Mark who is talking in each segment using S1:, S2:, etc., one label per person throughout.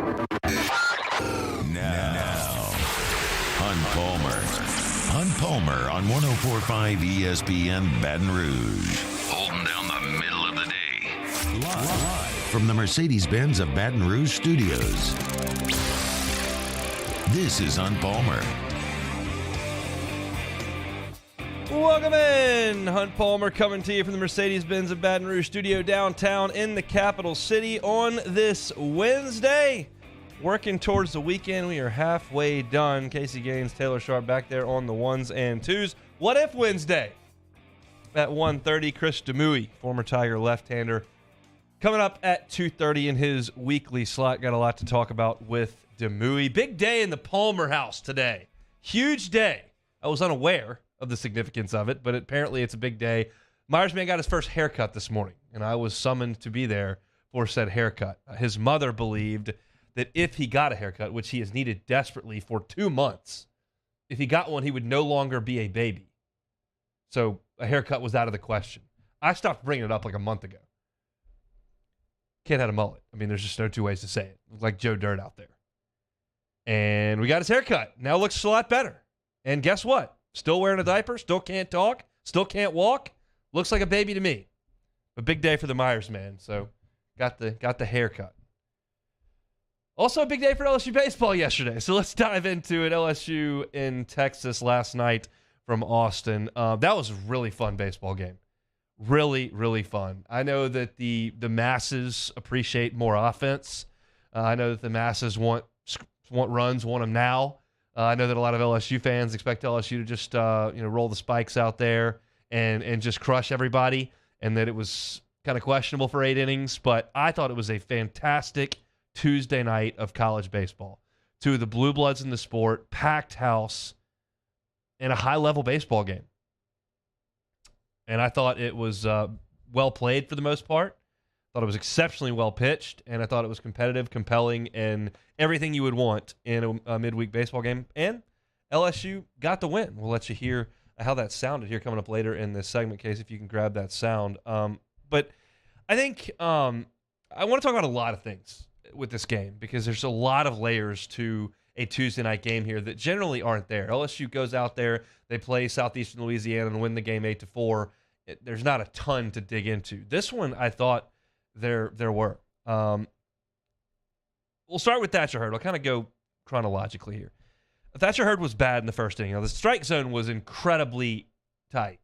S1: Now, Hunt Palmer on 104.5 ESPN Baton Rouge. Holding down the middle of the day. Live from the Mercedes-Benz of Baton Rouge studios. This is Hunt Palmer.
S2: Welcome in. Hunt Palmer coming to you from the Mercedes-Benz of Baton Rouge studio downtown in the capital city on this Wednesday. Working towards the weekend. We are halfway done. Casey Gaines, Taylor Sharp back there on the ones and twos. What if Wednesday? At 1:30, Chris Demu, former Tiger left-hander, coming up at 2:30 in his weekly slot. Got a lot to talk about with Demu. Big day in the Palmer house today. Huge day. I was unaware of the significance of it, but apparently it's a big day. Myersman got his first haircut this morning, and I was summoned to be there for said haircut. His mother believed that if he got a haircut, which he has needed desperately for 2 months, if he got one, he would no longer be a baby. So a haircut was out of the question. I stopped bringing it up like a month ago. Kid had a mullet. I mean, there's just no two ways to say it. Looked like Joe Dirt out there. And we got his haircut. Now looks a lot better. And guess what? Still wearing a diaper, still can't talk, still can't walk. Looks like a baby to me. A big day for the Myers man, so got the haircut. Also a big day for LSU baseball yesterday, so let's dive into it. LSU in Texas last night from Austin. That was a really fun baseball game. Really, really fun. I know that the masses appreciate more offense. I know that the masses want runs, want them now. I know that a lot of LSU fans expect LSU to just roll the spikes out there and just crush everybody, and that it was kind of questionable for 8 innings. But I thought it was a fantastic Tuesday night of college baseball. Two of the blue bloods in the sport, packed house, and a high-level baseball game. And I thought it was well played for the most part. Thought it was exceptionally well pitched, and I thought it was competitive, compelling, and everything you would want in a midweek baseball game. And LSU got the win. We'll let you hear how that sounded here coming up later in this segment, Case, if you can grab that sound. But I think I want to talk about a lot of things with this game because there's a lot of layers to a Tuesday night game here that generally aren't there. LSU goes out there, they play Southeastern Louisiana and win the game 8-4. There's not a ton to dig into. This one, I thought there were. We'll start with Thatcher Hurd. I'll kind of go chronologically here. Thatcher Hurd was bad in the first inning. Now, the strike zone was incredibly tight.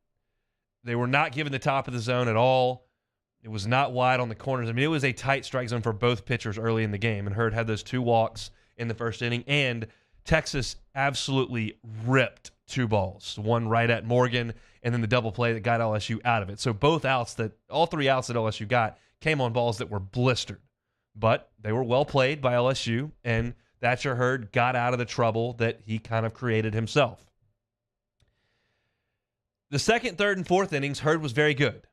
S2: They were not given the top of the zone at all. It was not wide on the corners. I mean, it was a tight strike zone for both pitchers early in the game, and Hurd had those 2 walks in the first inning, and Texas absolutely ripped 2 balls, one right at Morgan, and then the double play that got LSU out of it. So all 3 outs that LSU got came on balls that were blistered. But they were well played by LSU, and Thatcher Hurd got out of the trouble that he kind of created himself. The second, third, and fourth innings, Hurd was very good.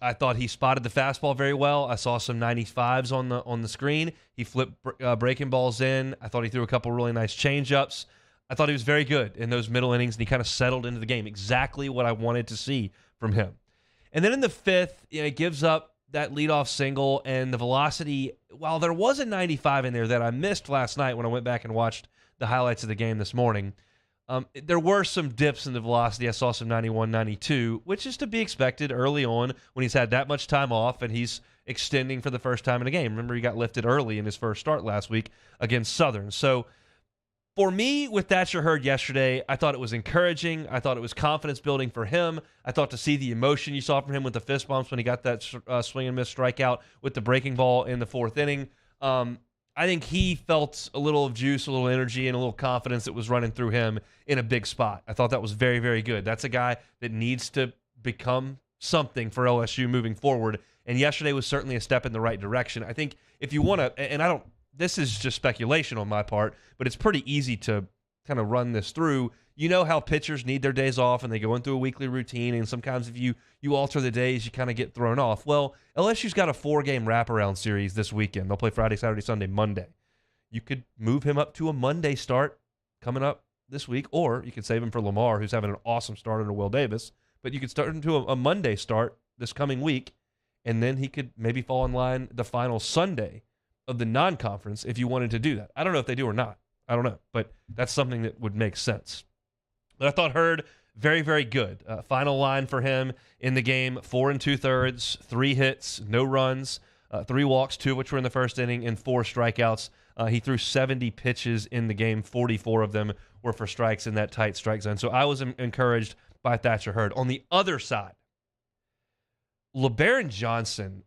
S2: I thought he spotted the fastball very well. I saw some 95s on the screen. He flipped breaking balls in. I thought he threw a couple really nice changeups. I thought he was very good in those middle innings, and he kind of settled into the game. Exactly what I wanted to see from him. And then in the fifth, he gives up that leadoff single, and the velocity, while there was a 95 in there that I missed last night when I went back and watched the highlights of the game this morning, there were some dips in the velocity. I saw some 91, 92, which is to be expected early on when he's had that much time off and he's extending for the first time in a game. Remember, he got lifted early in his first start last week against Southern. So for me, with Thatcher Hurd yesterday, I thought it was encouraging. I thought it was confidence building for him. I thought to see the emotion you saw from him with the fist bumps when he got that swing and miss strikeout with the breaking ball in the fourth inning. I think he felt a little of juice, a little energy, and a little confidence that was running through him in a big spot. I thought that was very, very good. That's a guy that needs to become something for LSU moving forward, and yesterday was certainly a step in the right direction. I think if you want to, and I don't, this is just speculation on my part, but it's pretty easy to kind of run this through. You know how pitchers need their days off and they go into a weekly routine, and sometimes if you alter the days, you kind of get thrown off. Well, LSU's got a 4-game wraparound series this weekend. They'll play Friday, Saturday, Sunday, Monday. You could move him up to a Monday start coming up this week, or you could save him for Lamar, who's having an awesome start under Will Davis. But you could start him to a Monday start this coming week, and then he could maybe fall in line the final Sunday of the non-conference if you wanted to do that. I don't know if they do or not. I don't know, but that's something that would make sense. But I thought Hurd, very, very good. Final line for him in the game, 4 2/3, 3 hits, no runs, 3 walks, 2 of which were in the first inning, and 4 strikeouts. He threw 70 pitches in the game. 44 of them were for strikes in that tight strike zone. So I was encouraged by Thatcher Hurd. On the other side, LeBaron Johnson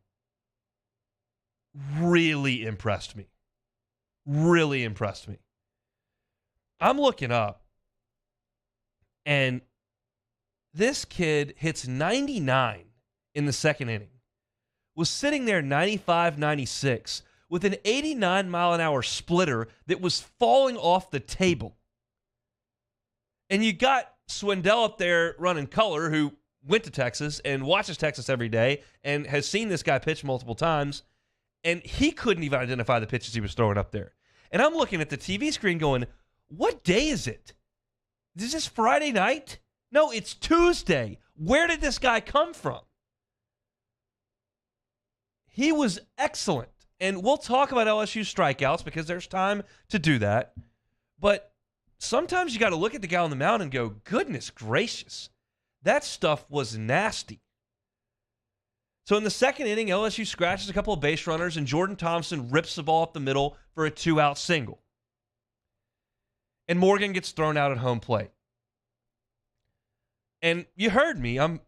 S2: really impressed me. Really impressed me. I'm looking up, and this kid hits 99 in the second inning, was sitting there 95, 96 with an 89-mile-an-hour splitter that was falling off the table. And you got Swindell up there running color, who went to Texas and watches Texas every day and has seen this guy pitch multiple times, and he couldn't even identify the pitches he was throwing up there. And I'm looking at the TV screen going, what day is it? Is this Friday night? No, it's Tuesday. Where did this guy come from? He was excellent. And we'll talk about LSU strikeouts because there's time to do that. But sometimes you got to look at the guy on the mound and go, goodness gracious, that stuff was nasty. So in the second inning, LSU scratches a couple of base runners, and Jordan Thompson rips the ball up the middle for a 2-out single. And Morgan gets thrown out at home plate. And you heard me. I'm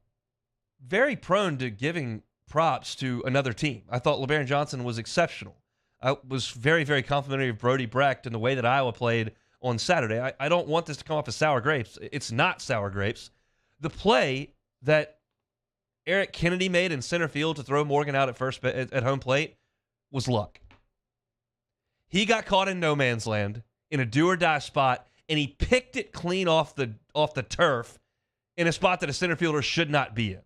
S2: very prone to giving props to another team. I thought LeBaron Johnson was exceptional. I was very, very complimentary of Brody Brecht and the way that Iowa played on Saturday. I don't want this to come off as sour grapes. It's not sour grapes. The play that Eric Kennedy made in center field to throw Morgan out at home plate was luck. He got caught in no man's land in a do-or-die spot, and he picked it clean off the turf in a spot that a center fielder should not be in.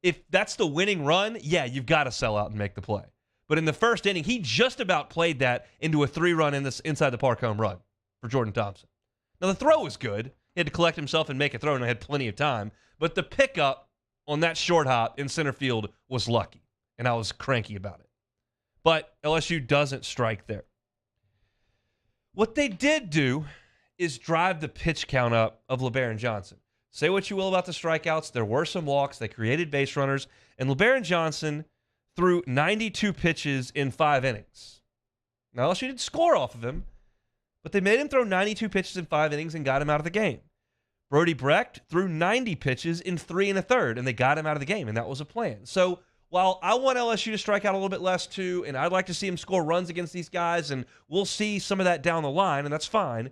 S2: If that's the winning run, yeah, you've got to sell out and make the play. But in the first inning, he just about played that into a 3-run inside the park home run for Jordan Thompson. Now, the throw was good. He had to collect himself and make a throw, and I had plenty of time. But the pickup on that short hop in center field was lucky, and I was cranky about it. But LSU doesn't strike there. What they did do is drive the pitch count up of LeBaron Johnson. Say what you will about the strikeouts. There were some walks. They created base runners. And LeBaron Johnson threw 92 pitches in 5 innings. Now, LSU didn't score off of him, but they made him throw 92 pitches in 5 innings and got him out of the game. Brody Brecht threw 90 pitches in 3 1/3, and they got him out of the game, and that was a plan. So while I want LSU to strike out a little bit less too, and I'd like to see him score runs against these guys, and we'll see some of that down the line, and that's fine,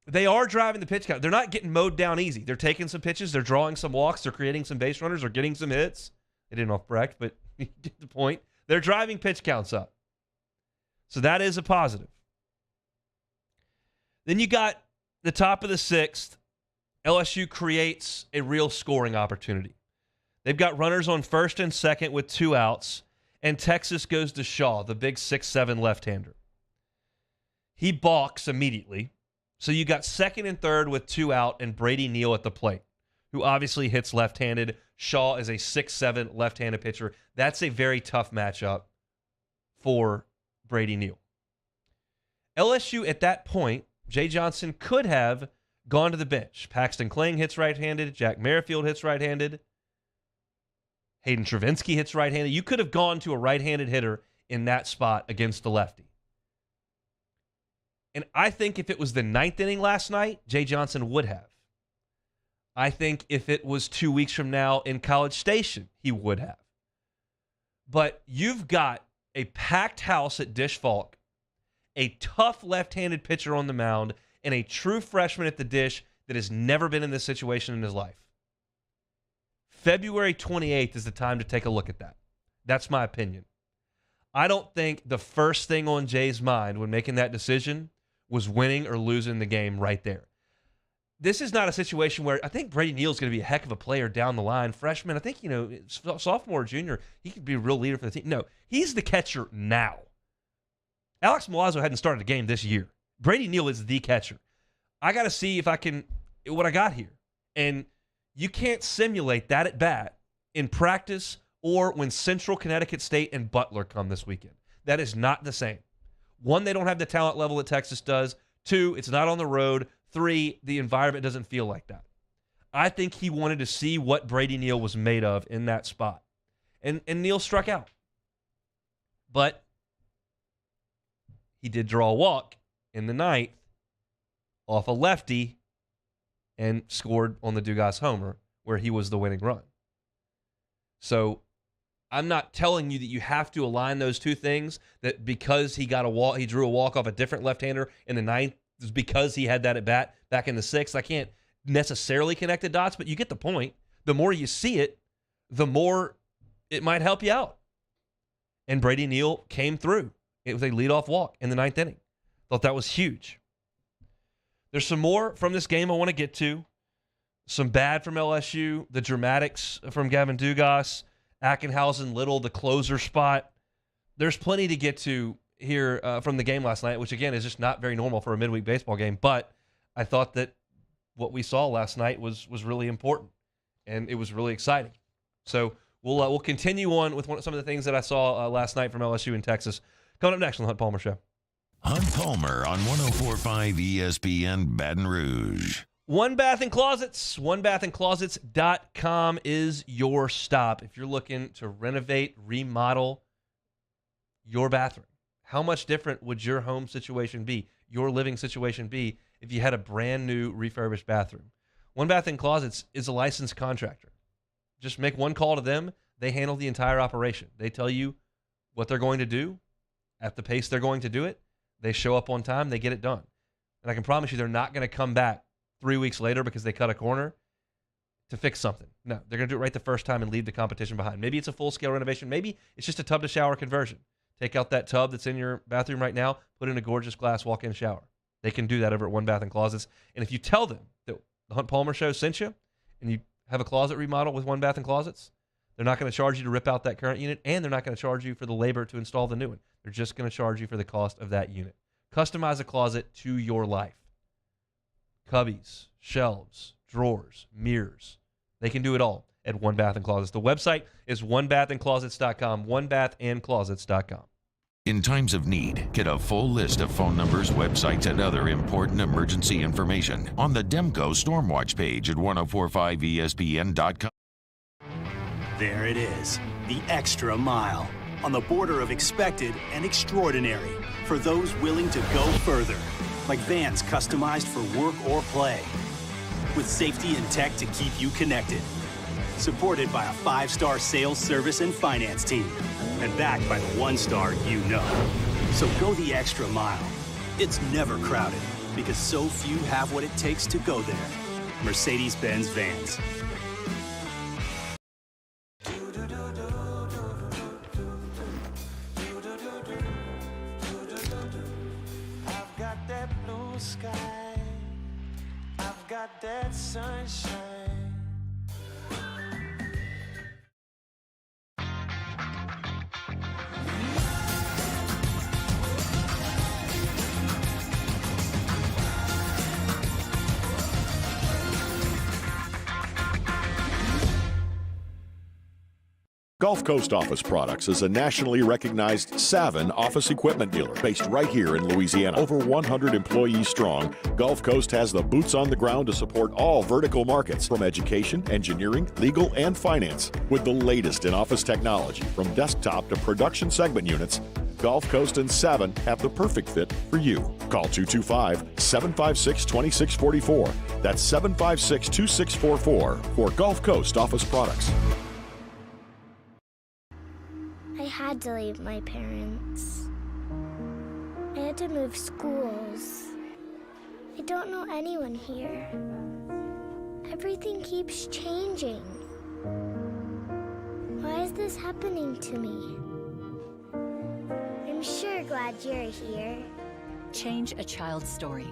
S2: they are driving the pitch count. They're not getting mowed down easy. They're taking some pitches. They're drawing some walks. They're creating some base runners. They're getting some hits. They didn't off Brecht, but you get the point. They're driving pitch counts up. So that is a positive. Then you got the top of the 6th. LSU creates a real scoring opportunity. They've got runners on first and second with 2 outs, and Texas goes to Shaw, the big 6'7" left-hander. He balks immediately. So you got second and third with 2 out and Brady Neal at the plate, who obviously hits left-handed. Shaw is a 6'7" left-handed pitcher. That's a very tough matchup for Brady Neal. LSU at that point, Jay Johnson could have gone to the bench. Paxton Kling hits right-handed. Jack Merrifield hits right-handed. Hayden Travinsky hits right-handed. You could have gone to a right-handed hitter in that spot against the lefty. And I think if it was the 9th inning last night, Jay Johnson would have. I think if it was 2 weeks from now in College Station, he would have. But you've got a packed house at Dish Falk, a tough left-handed pitcher on the mound, and a true freshman at the dish that has never been in this situation in his life. February 28th is the time to take a look at that. That's my opinion. I don't think the first thing on Jay's mind when making that decision was winning or losing the game right there. This is not a situation where I think Brady Neal is going to be a heck of a player down the line. Freshman, I think, sophomore, junior, he could be a real leader for the team. No, he's the catcher now. Alex Milazzo hadn't started a game this year. Brady Neal is the catcher. I got to see if I can, what I got here. And you can't simulate that at bat in practice or when Central Connecticut State and Butler come this weekend. That is not the same. One, they don't have the talent level that Texas does. Two, it's not on the road. Three, the environment doesn't feel like that. I think he wanted to see what Brady Neal was made of in that spot. And Neal struck out. But he did draw a walk in the ninth off a lefty and scored on the Dugas homer where he was the winning run. So I'm not telling you that you have to align those two things, that because he got a walk, he drew a walk off a different left-hander in the ninth, is because he had that at bat back in the sixth. I can't necessarily connect the dots, but you get the point. The more you see it, the more it might help you out. And Brady Neal came through. It was a leadoff walk in the ninth inning. Thought that was huge. There's some more from this game I want to get to. Some bad from LSU, the dramatics from Gavin Dugas, Ackenhausen, Little, the closer spot. There's plenty to get to here from the game last night, which, again, is just not very normal for a midweek baseball game. But I thought that what we saw last night was really important, and it was really exciting. So we'll continue on with some of the things that I saw last night from LSU in Texas. Coming up next on the Hunt Palmer Show.
S1: Hunt Palmer on 104.5 ESPN Baton Rouge.
S2: One Bath and Closets. OneBathAndClosets.com is your stop. If you're looking to renovate, remodel your bathroom, how much different would your home situation be, your living situation be, if you had a brand new refurbished bathroom? One Bath and Closets is a licensed contractor. Just make one call to them. They handle the entire operation. They tell you what they're going to do at the pace they're going to do it. They show up on time. They get it done. And I can promise you they're not going to come back 3 weeks later because they cut a corner to fix something. No, they're going to do it right the first time and leave the competition behind. Maybe it's a full-scale renovation. Maybe it's just a tub-to-shower conversion. Take out that tub that's in your bathroom right now, put in a gorgeous glass walk-in shower. They can do that over at One Bath and Closets. And if you tell them that the Hunt Palmer Show sent you and you have a closet remodel with One Bath and Closets, they're not going to charge you to rip out that current unit, and they're not going to charge you for the labor to install the new one. They're just going to charge you for the cost of that unit. Customize a closet to your life. Cubbies, shelves, drawers, mirrors. They can do it all at One Bath and Closets. The website is onebathandclosets.com, onebathandclosets.com.
S1: In times of need, get a full list of phone numbers, websites, and other important emergency information on the Demco Stormwatch page at 1045ESPN.com.
S3: There it is, the extra mile, on the border of expected and extraordinary, for those willing to go further, like vans customized for work or play, with safety and tech to keep you connected, supported by a 5-star sales, service, and finance team, and backed by the 1-star you know. So go the extra mile. It's never crowded, because so few have what it takes to go there. Mercedes-Benz Vans.
S4: Sky, I've got that sunshine.
S5: Gulf Coast Office Products is a nationally recognized Savin office equipment dealer based right here in Louisiana. Over 100 employees strong, Gulf Coast has the boots on the ground to support all vertical markets, from education, engineering, legal, and finance. With the latest in office technology, from desktop to production segment units, Gulf Coast and Savin have the perfect fit for you. Call 225-756-2644. That's 756-2644 for Gulf Coast Office Products.
S6: I had to leave my parents. I had to move schools. I don't know anyone here. Everything keeps changing. Why is this happening to me? I'm sure glad you're here.
S7: Change a child's story.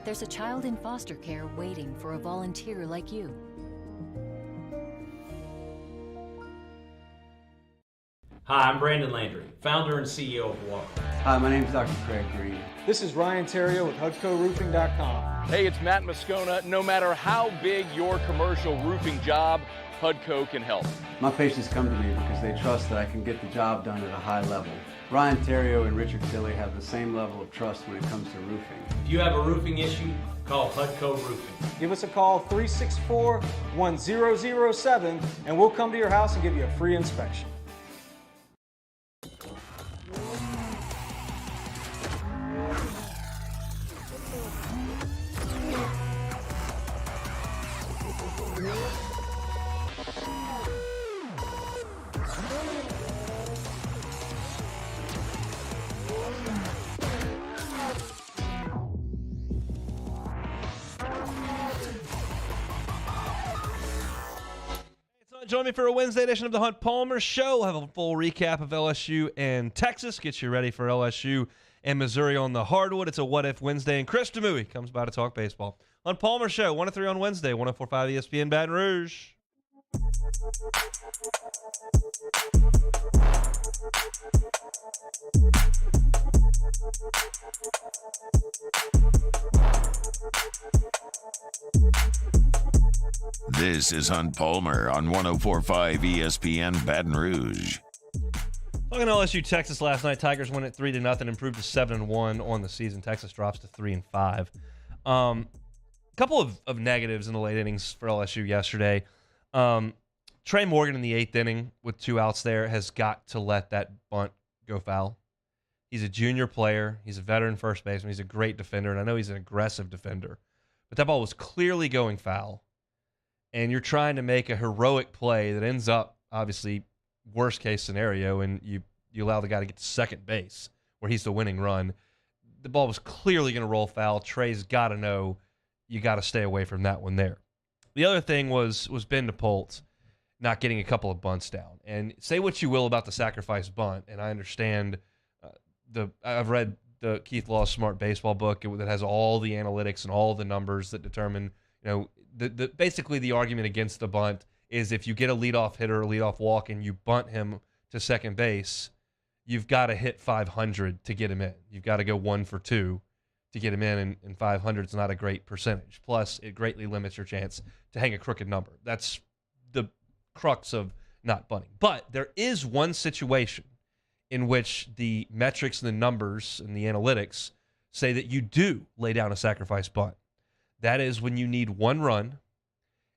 S7: There's a child in foster care waiting for a volunteer like you.
S8: Hi, I'm Brandon Landry, founder and CEO of Walker.
S9: Hi, my name is Dr. Craig Green.
S10: This is Ryan Terrio with HUDCORoofing.com.
S11: Hey, it's Matt Moscona. No matter how big your commercial roofing job, HUDCO can help.
S9: My patients come to me because they trust that I can get the job done at a high level. Ryan Terrio and Richard Tilley have the same level of trust when it comes to roofing.
S8: If you have a roofing issue, call Hudco Roofing.
S10: Give us a call, 364-1007, and we'll come to your house and give you a free inspection.
S2: Join me for a Wednesday edition of the Hunt Palmer Show. We'll have a full recap of LSU and Texas. Get you ready for LSU and Missouri on the hardwood. It's a What If Wednesday, and Chris Demu comes by to talk baseball. Hunt Palmer Show, 1 to 3 on Wednesday, 104.5 ESPN Baton Rouge.
S1: This is Hunt Palmer on 104.5 ESPN Baton Rouge.
S2: Talking to LSU Texas last night, Tigers win at 3-0, improved to 7-1 on the season. Texas drops to 3-5. Couple of negatives in the late innings for LSU yesterday. Trey Morgan in the 8th inning with 2 outs there has got to let that bunt go foul. He's a junior player. He's a veteran first baseman. He's a great defender, and I know he's an aggressive defender. But that ball was clearly going foul, and you're trying to make a heroic play that ends up, obviously, worst-case scenario, and you allow the guy to get to second base where he's the winning run. The ball was clearly going to roll foul. Trey's got to know you got to stay away from that one there. The other thing was Ben DePault not getting a couple of bunts down. And say what you will about the sacrifice bunt, and I understand I've read the Keith Law's Smart Baseball book that has all the analytics and all the numbers that determine, basically the argument against the bunt is if you get a leadoff hitter, a leadoff walk, and you bunt him to second base, you've got to hit 500 to get him in. You've got to go 1 for 2 to get him in, and 500 is not a great percentage. Plus, it greatly limits your chance to hang a crooked number. That's the crux of not bunting. But there is one situation in which the metrics and the numbers and the analytics say that you do lay down a sacrifice bunt. That is when you need 1 run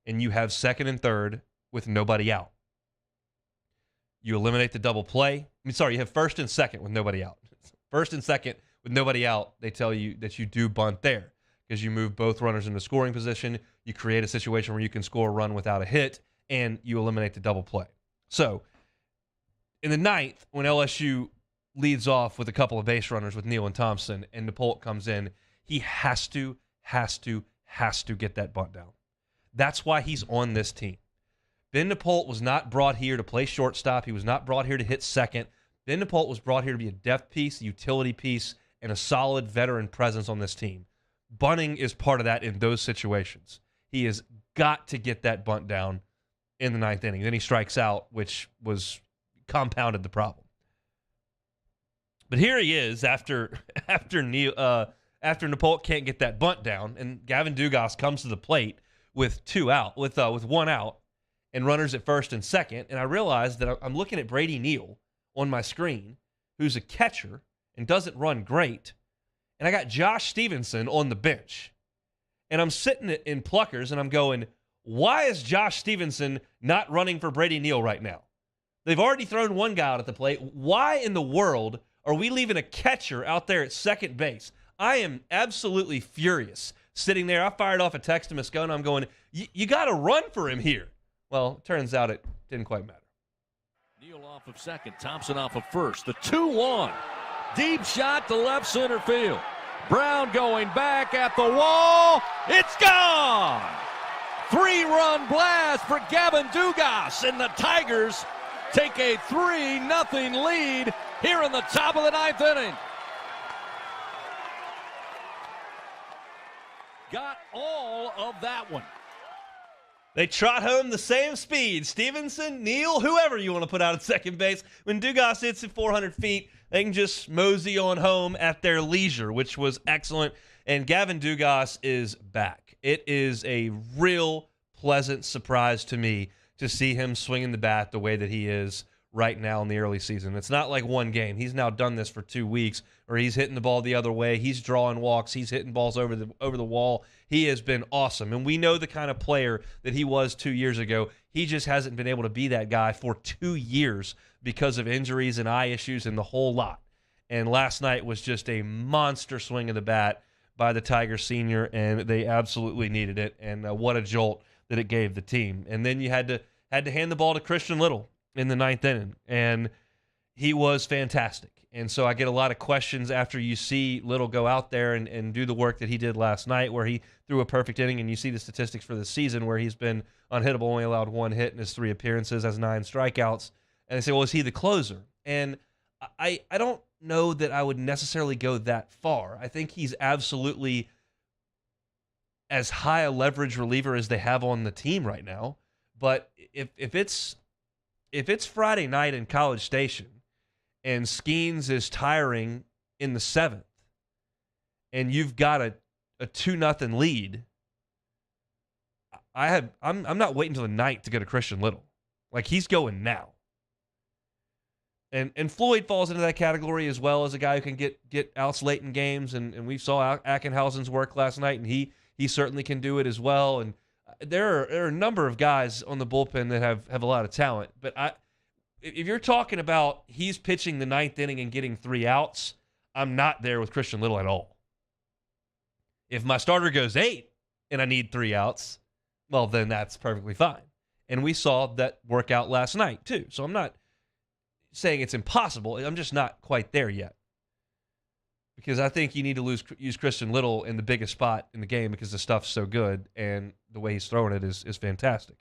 S2: and you have second and third with nobody out. You eliminate the double play. You have first and second with nobody out. First and second with nobody out, they tell you that you do bunt there because you move both runners into scoring position. You create a situation where you can score a run without a hit, and you eliminate the double play. So in the 9th, when LSU leads off with a couple of base runners with Neal and Thompson, and DePault comes in, he has to get that bunt down. That's why he's on this team. Ben DePault was not brought here to play shortstop. He was not brought here to hit second. Ben DePault was brought here to be a depth piece, a utility piece, and a solid veteran presence on this team. Bunting is part of that in those situations. He has got to get that bunt down in the 9th inning. Then he strikes out, which was compounded the problem. But here he is after DePault can't get that bunt down, and Gavin Dugas comes to the plate with 1 out, and runners at first and second. And I realized that I'm looking at Brady Neal on my screen, who's a catcher and doesn't run great. And I got Josh Stevenson on the bench. And I'm sitting in Pluckers, and I'm going, why is Josh Stevenson not running for Brady Neal right now? They've already thrown 1 guy out at the plate. Why in the world are we leaving a catcher out there at second base? I am absolutely furious sitting there. I fired off a text to Moscona. I'm going, you got to run for him here. Well, it turns out it didn't quite matter.
S12: Neal off of second, Thompson off of first. The 2-1. Deep shot to left center field. Brown going back at the wall. It's gone! 3-run blast for Gavin Dugas, and the Tigers take a 3-0 lead here in the top of the 9th inning. Got all of that one.
S2: They trot home the same speed. Stevenson, Neal, whoever you want to put out at second base. When Dugas hits at 400 feet, they can just mosey on home at their leisure, which was excellent. And Gavin Dugas is back. It is a real pleasant surprise to me to see him swinging the bat the way that he is right now in the early season. It's not like one game. He's now done this for 2 weeks, or he's hitting the ball the other way. He's drawing walks. He's hitting balls over the wall. He has been awesome, and we know the kind of player that he was 2 years ago. He just hasn't been able to be that guy for 2 years because of injuries and eye issues and the whole lot. And last night was just a monster swing of the bat by the Tigers senior, and they absolutely needed it. And what a jolt that it gave the team. And then you had to hand the ball to Christian Little in the 9th inning, and he was fantastic. And so I get a lot of questions after you see Little go out there and do the work that he did last night, where he threw a perfect inning, and you see the statistics for the season where he's been unhittable, only allowed 1 hit in his 3 appearances, has 9 strikeouts. And they say, well, is he the closer? And I don't know that I would necessarily go that far. I think he's absolutely as high a leverage reliever as they have on the team right now. But if it's Friday night in College Station and Skeens is tiring in the 7th and you've got a 2-0 lead, I'm not waiting until the 9th to go to Christian Little. Like, he's going now. And Floyd falls into that category as well, as a guy who can get outs late in games, and we saw Ackenhausen's work last night, and he certainly can do it as well. And there are a number of guys on the bullpen that have a lot of talent. But if you're talking about he's pitching the 9th inning and getting 3 outs, I'm not there with Christian Little at all. If my starter goes 8 and I need 3 outs, well, then that's perfectly fine. And we saw that work out last night too. So I'm not saying it's impossible. I'm just not quite there yet, because I think you need to use Christian Little in the biggest spot in the game because the stuff's so good and the way he's throwing it is fantastic.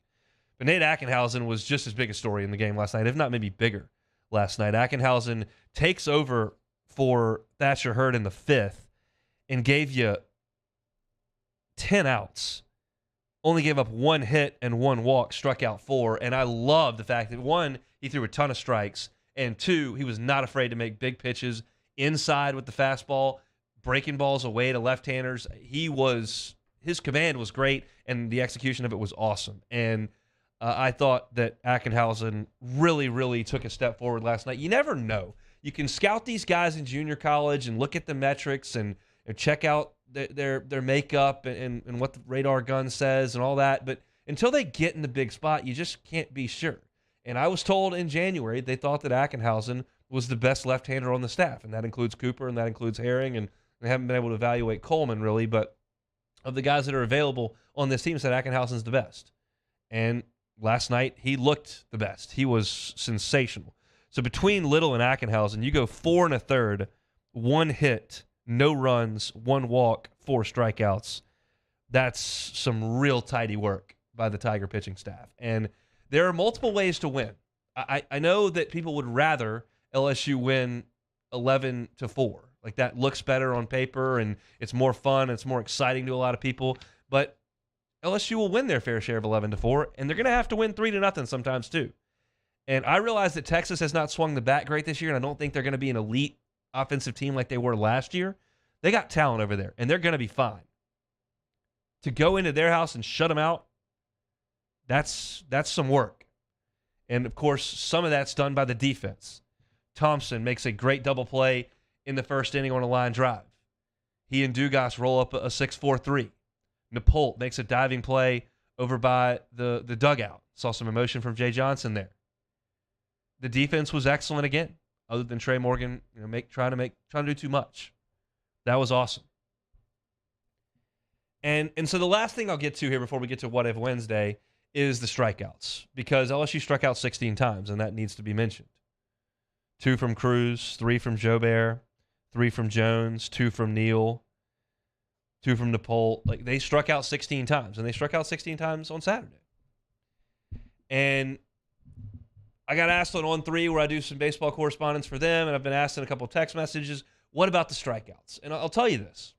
S2: But Nate Ackenhausen was just as big a story in the game last night, if not maybe bigger last night. Ackenhausen takes over for Thatcher Hurd in the 5th and gave you 10 outs. Only gave up 1 hit and 1 walk, struck out 4. And I love the fact that, 1, he threw a ton of strikes, and 2, he was not afraid to make big pitches inside with the fastball, breaking balls away to left-handers. His command was great, and the execution of it was awesome. And I thought that Ackenhausen really, really took a step forward last night. You never know. You can scout these guys in junior college and look at the metrics and check out their makeup and what the radar gun says and all that. But until they get in the big spot, you just can't be sure. And I was told in January they thought that Ackenhausen was the best left-hander on the staff, and that includes Cooper and that includes Herring, and they haven't been able to evaluate Coleman really, but of the guys that are available on this team, said Ackenhausen's the best. And last night he looked the best. He was sensational. So between Little and Ackenhausen, you go 4 1/3, 1 hit, no runs, 1 walk, 4 strikeouts. That's some real tidy work by the Tiger pitching staff. And there are multiple ways to win. I know that people would rather LSU win 11-4. Like, that looks better on paper, and it's more fun, it's more exciting to a lot of people. But LSU will win their fair share of 11-4, and they're going to have to win 3-0 sometimes too. And I realize that Texas has not swung the bat great this year, and I don't think they're going to be an elite offensive team like they were last year. They got talent over there, and they're going to be fine. To go into their house and shut them out, that's some work. And, of course, some of that's done by the defense. Thompson makes a great double play in the first inning on a line drive. He and Dugas roll up a 6-4-3. Napolt makes a diving play over by the dugout. Saw some emotion from Jay Johnson there. The defense was excellent again, other than Trey Morgan trying to do too much. That was awesome. And so the last thing I'll get to here before we get to What If Wednesday is the strikeouts, because LSU struck out 16 times, and that needs to be mentioned. 2 from Cruz, 3 from Jobert, 3 from Jones, 2 from Neal, 2 from Napolt. Like, they struck out 16 times, and they struck out 16 times on Saturday. And I got asked on On3, where I do some baseball correspondence for them, and I've been asked in a couple of text messages, what about the strikeouts? And I'll tell you this.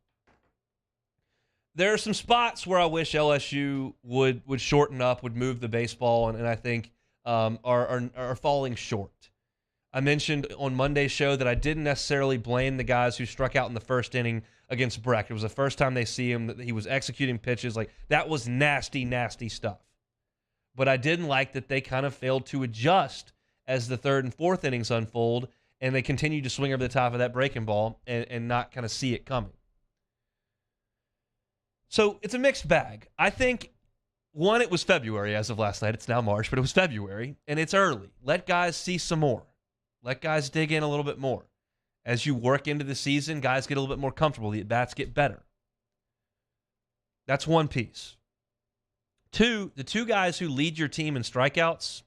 S2: There are some spots where I wish LSU would shorten up, would move the baseball, and I think are falling short. I mentioned on Monday's show that I didn't necessarily blame the guys who struck out in the first inning against Breck. It was the first time they see him, that he was executing pitches. Like, that was nasty, nasty stuff. But I didn't like that they kind of failed to adjust as the third and fourth innings unfold, and they continue to swing over the top of that breaking ball and not kind of see it coming. So it's a mixed bag. I think, one, it was February as of last night. It's now March, but it was February, and it's early. Let guys see some more. Let guys dig in a little bit more. As you work into the season, guys get a little bit more comfortable. The at-bats get better. That's one piece. Two, the two guys who lead your team in strikeouts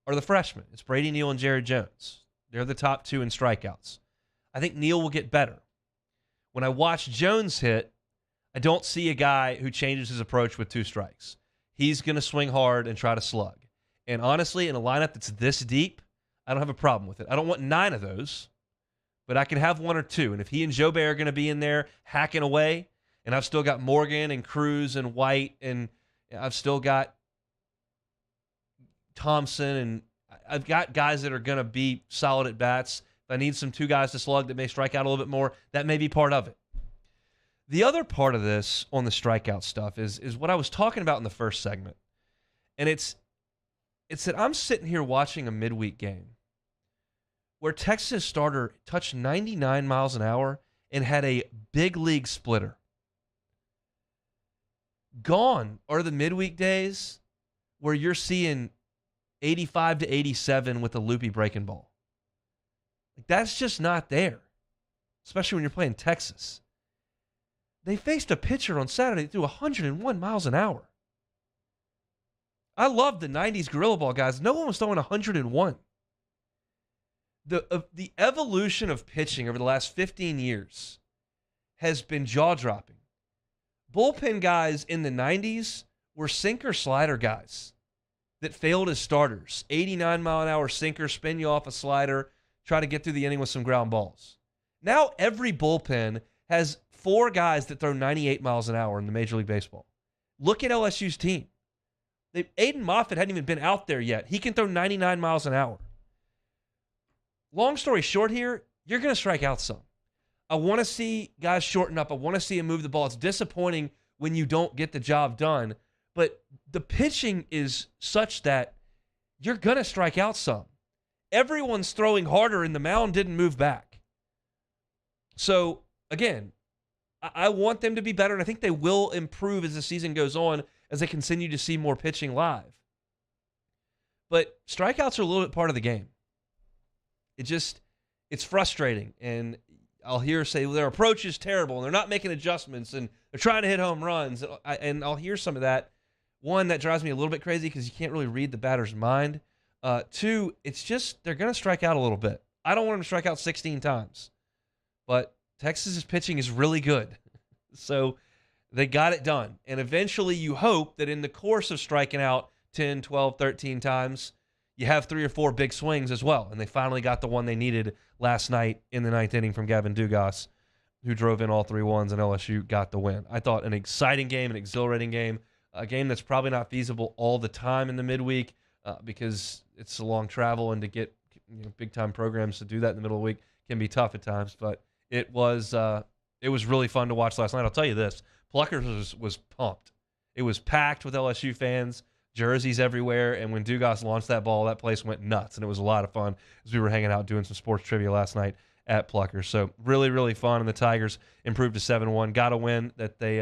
S2: are the freshmen. It's Brady Neal and Jared Jones. They're the top two in strikeouts. I think Neal will get better. When I watch Jones hit, I don't see a guy who changes his approach with 2 strikes. He's going to swing hard and try to slug. And honestly, in a lineup that's this deep, I don't have a problem with it. I don't want 9 of those, but I can have 1 or 2. And if he and Jobert are going to be in there hacking away, and I've still got Morgan and Cruz and White, and I've still got Thompson, and I've got guys that are going to be solid at bats. If I need some 2 guys to slug that may strike out a little bit more, that may be part of it. The other part of this on the strikeout stuff is what I was talking about in the first segment. And it's that I'm sitting here watching a midweek game where Texas starter touched 99 miles an hour and had a big league splitter. Gone are the midweek days where you're seeing 85 to 87 with a loopy breaking ball. Like, that's just not there, especially when you're playing Texas. They faced a pitcher on Saturday that threw 101 miles an hour. I love the 90s Gorilla Ball guys. No one was throwing 101. The evolution of pitching over the last 15 years has been jaw-dropping. Bullpen guys in the 90s were sinker-slider guys that failed as starters. 89-mile-an-hour sinker, spin you off a slider, try to get through the inning with some ground balls. Now every bullpen has 4 guys that throw 98 miles an hour in the Major League Baseball. Look at LSU's team. Aiden Moffitt hadn't even been out there yet. He can throw 99 miles an hour. Long story short here, you're going to strike out some. I want to see guys shorten up. I want to see him move the ball. It's disappointing when you don't get the job done, but the pitching is such that you're going to strike out some. Everyone's throwing harder and the mound didn't move back. So, again, I want them to be better, and I think they will improve as the season goes on as they continue to see more pitching live. But strikeouts are a little bit part of the game. It's frustrating, and I'll hear say, well, their approach is terrible, and they're not making adjustments, and they're trying to hit home runs, and I'll hear some of that. One, that drives me a little bit crazy because you can't really read the batter's mind. 2, it's just they're going to strike out a little bit. I don't want them to strike out 16 times, but Texas's pitching is really good. So they got it done. And eventually you hope that in the course of striking out 10, 12, 13 times, you have 3 or 4 big swings as well. And they finally got the one they needed last night in the 9th inning from Gavin Dugas, who drove in all 3 ones, and LSU got the win. I thought an exciting game, an exhilarating game, a game that's probably not feasible all the time in the midweek because it's a long travel, and to get big-time programs to do that in the middle of the week can be tough at times. But it was really fun to watch last night. I'll tell you this, Pluckers was pumped. It was packed with LSU fans, jerseys everywhere, and when Dugas launched that ball, that place went nuts, and it was a lot of fun as we were hanging out doing some sports trivia last night at Pluckers. So really, really fun, and the Tigers improved to 7-1. Got a win that they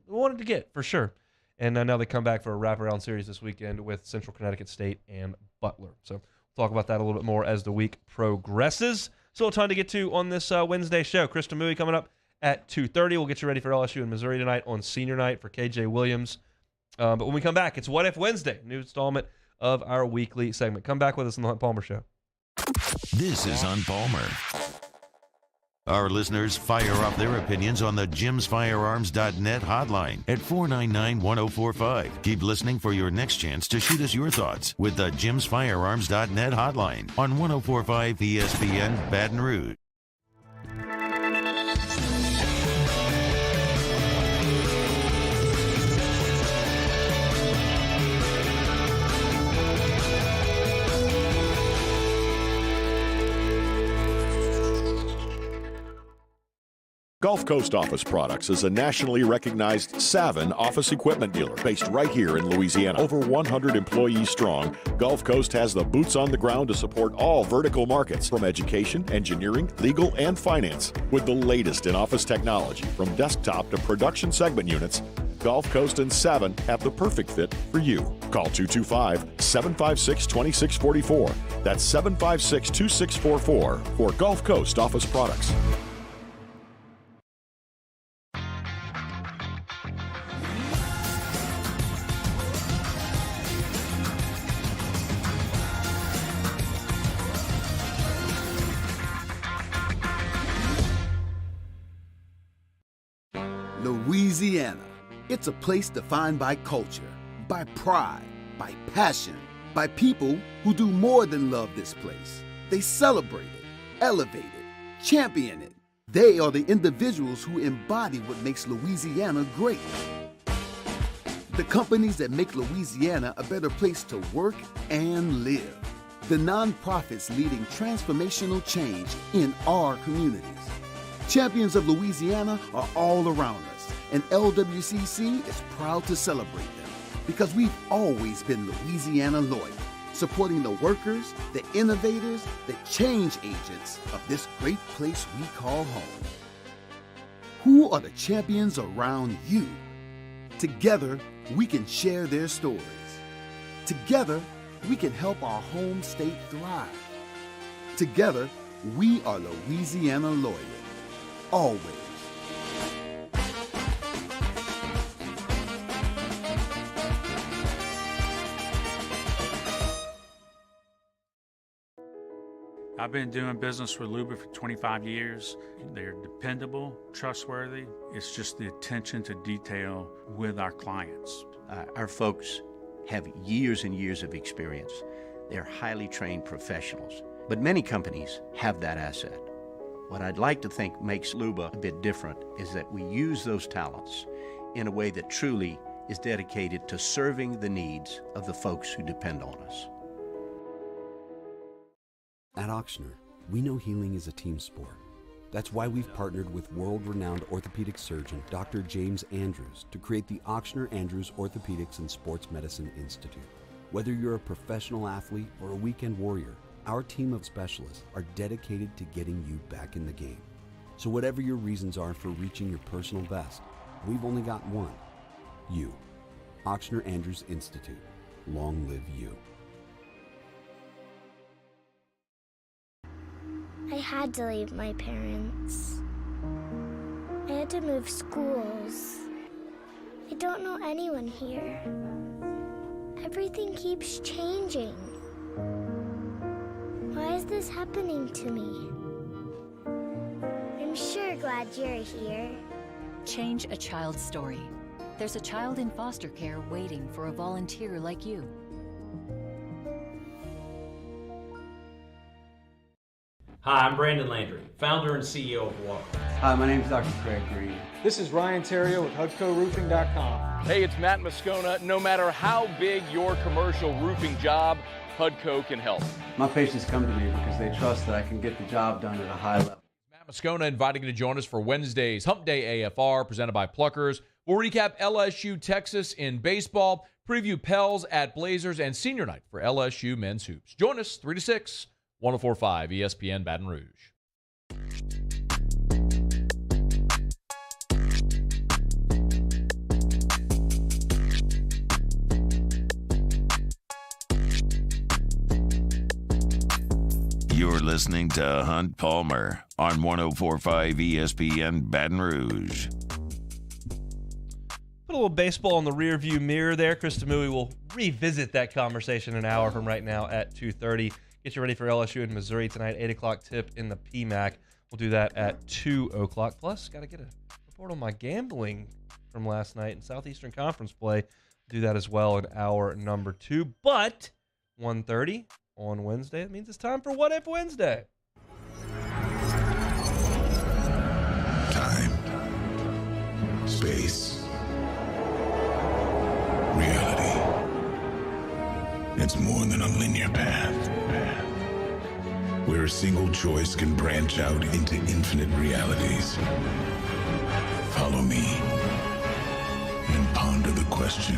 S2: wanted to get, for sure. And now they come back for a wraparound series this weekend with Central Connecticut State and Butler. So we'll talk about that a little bit more as the week progresses. Still a ton to get to on this Wednesday show. Chris Demu coming up at 2:30. We'll get you ready for LSU and Missouri tonight on senior night for KJ Williams. But when we come back, it's What If Wednesday, new installment of our weekly segment. Come back with us on the Hunt Palmer Show.
S1: This is Hunt Palmer. Our listeners fire off their opinions on the jimsfirearms.net hotline at 499-1045. Keep listening for your next chance to shoot us your thoughts with the jimsfirearms.net hotline on 104.5 ESPN Baton Rouge.
S5: Gulf Coast Office Products is a nationally recognized Savin office equipment dealer based right here in Louisiana. Over 100 employees strong, Gulf Coast has the boots on the ground to support all vertical markets from education, engineering, legal, and finance. With the latest in office technology from desktop to production segment units, Gulf Coast and Savin have the perfect fit for you. Call 225-756-2644. That's 756-2644 for Gulf Coast Office Products.
S13: Louisiana. It's a place defined by culture, by pride, by passion, by people who do more than love this place. They celebrate it, elevate it, champion it. They are the individuals who embody what makes Louisiana great. The companies that make Louisiana a better place to work and live. The nonprofits leading transformational change in our communities. Champions of Louisiana are all around us, and LWCC is proud to celebrate them because we've always been Louisiana loyal, supporting the workers, the innovators, the change agents of this great place we call home. Who are the champions around you? Together, we can share their stories. Together, we can help our home state thrive. Together, we are Louisiana loyal. Always.
S14: I've been doing business with Luba for 25 years. They're dependable, trustworthy. It's just the attention to detail with our clients.
S15: Our folks have years and years of experience. They're highly trained professionals, but many companies have that asset. What I'd like to think makes Luba a bit different is that we use those talents in a way that truly is dedicated to serving the needs of the folks who depend on us.
S16: At Ochsner, we know healing is a team sport. That's why we've partnered with world-renowned orthopedic surgeon Dr. James Andrews to create the Ochsner Andrews Orthopedics and Sports Medicine Institute. Whether you're a professional athlete or a weekend warrior, our team of specialists are dedicated to getting you back in the game. So whatever your reasons are for reaching your personal best, we've only got one. You. Ochsner Andrews Institute. Long live you.
S6: I had to leave my parents. I had to move schools. I don't know anyone here. Everything keeps changing. Why is this happening to me? I'm sure glad you're here.
S7: Change a child's story. There's a child in foster care waiting for a volunteer like you.
S8: Hi, I'm Brandon Landry, founder and CEO of Walk.
S9: Hi, my name is Dr. Craig Green.
S10: This is Ryan Terrio with HUDCORoofing.com.
S11: Hey, it's Matt Moscona. No matter how big your commercial roofing job, HUDCO can help.
S9: My patients come to me because they trust that I can get the job done at a high level.
S17: Matt Moscona inviting you to join us for Wednesday's Hump Day AFR presented by Pluckers. We'll recap LSU Texas in baseball, preview Pels at Blazers, and senior night for LSU men's hoops. Join us 3 to 6, 104.5 ESPN Baton Rouge.
S1: You're listening to Hunt Palmer on 104.5 ESPN Baton Rouge.
S2: Put a little baseball in the rearview mirror there. Chris Demu will revisit that conversation an hour from right now at 2:30. Get you ready for LSU in Missouri tonight, 8 o'clock tip in the PMAC. We'll do that at 2 o'clock. Plus, got to get a report on my gambling from last night in Southeastern Conference play. Do that as well in hour number 2. But 1:30 on Wednesday, it means it's time for What If Wednesday.
S18: Time, space, reality. It's more than a linear path. where a single choice can branch out into infinite realities. Follow me and ponder the question,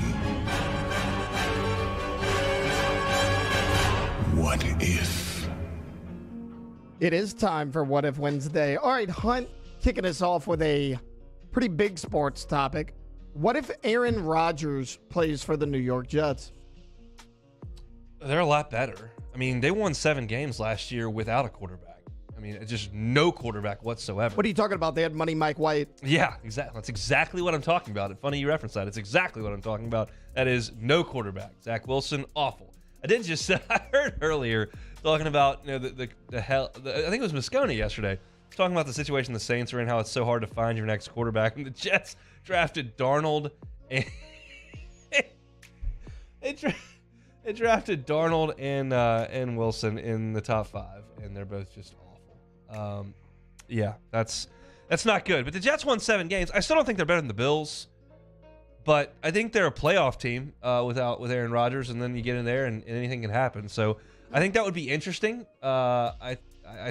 S18: what if?
S19: It is time for What If Wednesday. All right, Hunt, kicking us off with a pretty big sports topic. What if Aaron Rodgers plays for the New York Jets?
S2: They're a lot better. I mean, they won 7 games last year without a quarterback. I mean, just no quarterback whatsoever.
S19: What are you talking about? They had Money Mike White.
S2: Yeah, exactly. That's exactly what I'm talking about. It's funny you reference that. It's exactly what I'm talking about. That is no quarterback. Zach Wilson, awful. I did just say, I heard earlier talking about, you know, the hell. I think it was Moscone yesterday, talking about the situation the Saints are in, how it's so hard to find your next quarterback. And the Jets drafted Darnold and they drafted Darnold and Wilson in the top 5, and they're both just awful. Yeah, that's not good. But the Jets won 7 games. I still don't think they're better than the Bills, but I think they're a playoff team with Aaron Rodgers, and then you get in there and anything can happen. So I think that would be interesting. I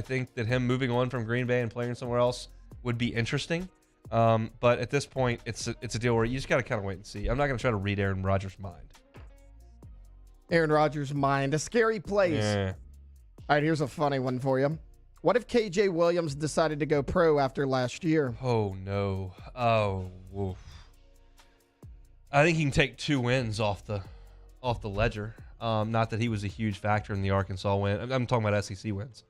S2: think that him moving on from Green Bay and playing somewhere else would be interesting. But at this point, it's a deal where you just got to kind of wait and see. I'm not going to try to read Aaron Rodgers' mind.
S19: Aaron Rodgers' mind, a scary place.
S2: Yeah.
S19: All right, here's a funny one for you. What if KJ Williams decided to go pro after last year?
S2: Oh, no. Oh, woof. I think he can take 2 wins off the ledger. Not that he was a huge factor in the Arkansas win. I'm talking about SEC wins.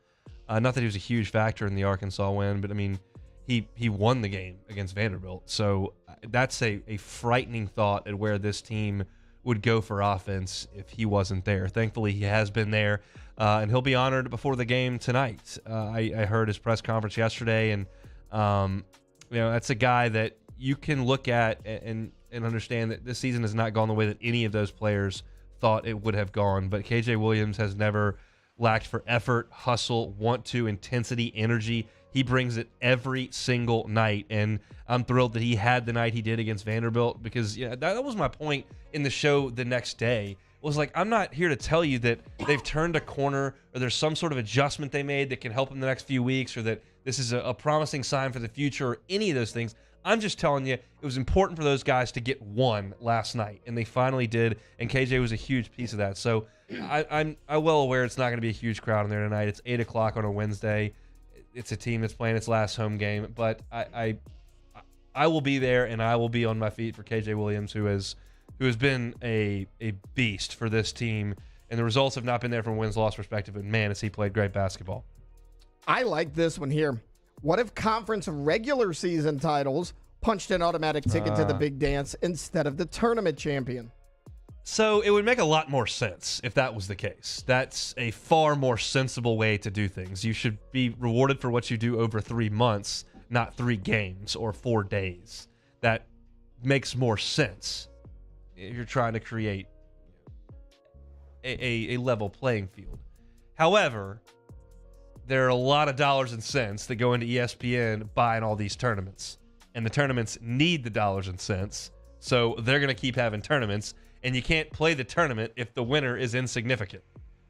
S2: Not that he was a huge factor in the Arkansas win, but I mean, he won the game against Vanderbilt. So that's a frightening thought at where this team would go for offense if he wasn't there. Thankfully, he has been there, and he'll be honored before the game tonight. I heard his press conference yesterday, and that's a guy that you can look at and understand that this season has not gone the way that any of those players thought it would have gone. But KJ Williams has never lacked for effort, hustle, want to, intensity, energy. He brings it every single night, and I'm thrilled that he had the night he did against Vanderbilt, because that was my point in the show the next day. It was like, I'm not here to tell you that they've turned a corner or there's some sort of adjustment they made that can help them the next few weeks, or that this is a promising sign for the future, or any of those things. I'm just telling you, it was important for those guys to get one last night, and they finally did, and KJ was a huge piece of that. So I'm well aware it's not going to be a huge crowd in there tonight. It's 8 o'clock on a Wednesday. It's a team that's playing its last home game, but I will be there, and I will be on my feet for KJ Williams, who has been a beast for this team, and the results have not been there from a wins-loss perspective, and man, has he played great basketball.
S19: I like this one here. What if conference regular season titles punched an automatic ticket to the big dance instead of the tournament champion?
S2: So it would make a lot more sense if that was the case. That's a far more sensible way to do things. You should be rewarded for what you do over 3 months, not 3 games or 4 days. That makes more sense if you're trying to create a level playing field. However, there are a lot of dollars and cents that go into ESPN buying all these tournaments, and the tournaments need the dollars and cents, so they're going to keep having tournaments, and you can't play the tournament if the winner is insignificant.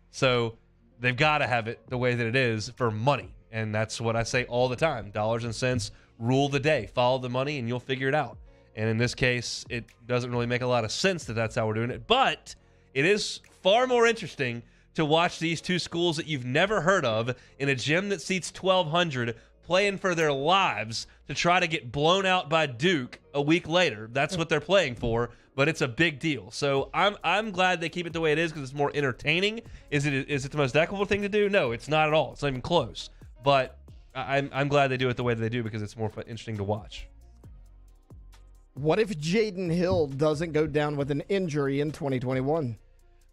S2: So they've got to have it the way that it is for money, and that's what I say all the time. Dollars and cents rule the day. Follow the money, and you'll figure it out. And in this case, it doesn't really make a lot of sense that that's how we're doing it, but it is far more interesting to watch these 2 schools that you've never heard of in a gym that seats 1,200 playing for their lives to try to get blown out by Duke a week later. That's what they're playing for, but it's a big deal. So I'm glad they keep it the way it is, because it's more entertaining. Is it the most equitable thing to do? No, it's not at all. It's not even close. But I'm glad they do it the way that they do, because it's more interesting to watch.
S19: What if Jaden Hill doesn't go down with an injury in 2021?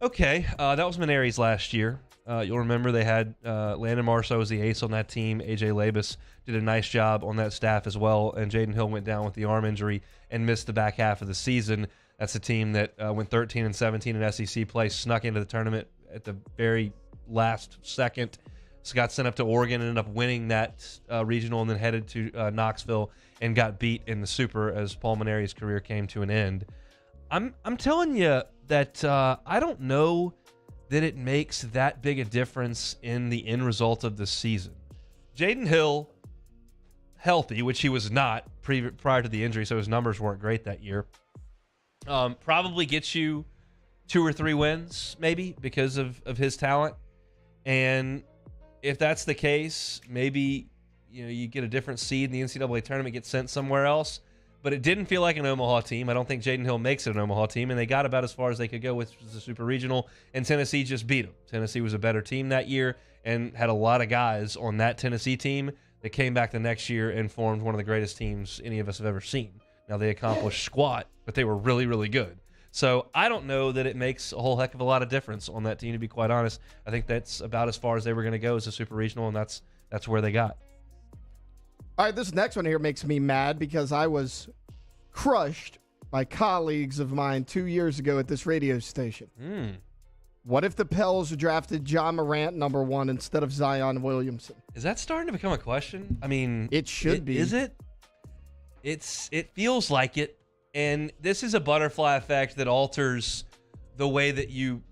S2: Okay, that was Maneri's last year. You'll remember they had Landon Marceau as the ace on that team. A.J. Labus did a nice job on that staff as well, and Jaden Hill went down with the arm injury and missed the back half of the season. That's a team that went 13-17 in SEC play, snuck into the tournament at the very last second. So got sent up to Oregon, ended up winning that regional, and then headed to Knoxville and got beat in the Super as Paul Maneri's career came to an end. I'm telling you that I don't know that it makes that big a difference in the end result of the season. Jaden Hill, healthy, which he was not prior to the injury, so his numbers weren't great that year, probably gets you 2 or 3 wins, maybe, because of his talent. And if that's the case, maybe you get a different seed in the NCAA tournament, get sent somewhere else. But it didn't feel like an Omaha team. I don't think Jaden Hill makes it an Omaha team, and they got about as far as they could go, which was the Super Regional, and Tennessee just beat them. Tennessee was a better team that year and had a lot of guys on that Tennessee team that came back the next year and formed one of the greatest teams any of us have ever seen. Now, they accomplished squat, but they were really, really good. So I don't know that it makes a whole heck of a lot of difference on that team, to be quite honest. I think that's about as far as they were going to go as a Super Regional, and that's where they got.
S19: All right, this next one here makes me mad because I was crushed by colleagues of mine 2 years ago at this radio station. What if the Pels drafted John Morant number 1 instead of Zion Williamson?
S2: Is that starting to become a question? I mean,
S19: it should be.
S2: Is it? It feels like it, and this is a butterfly effect that alters the way that you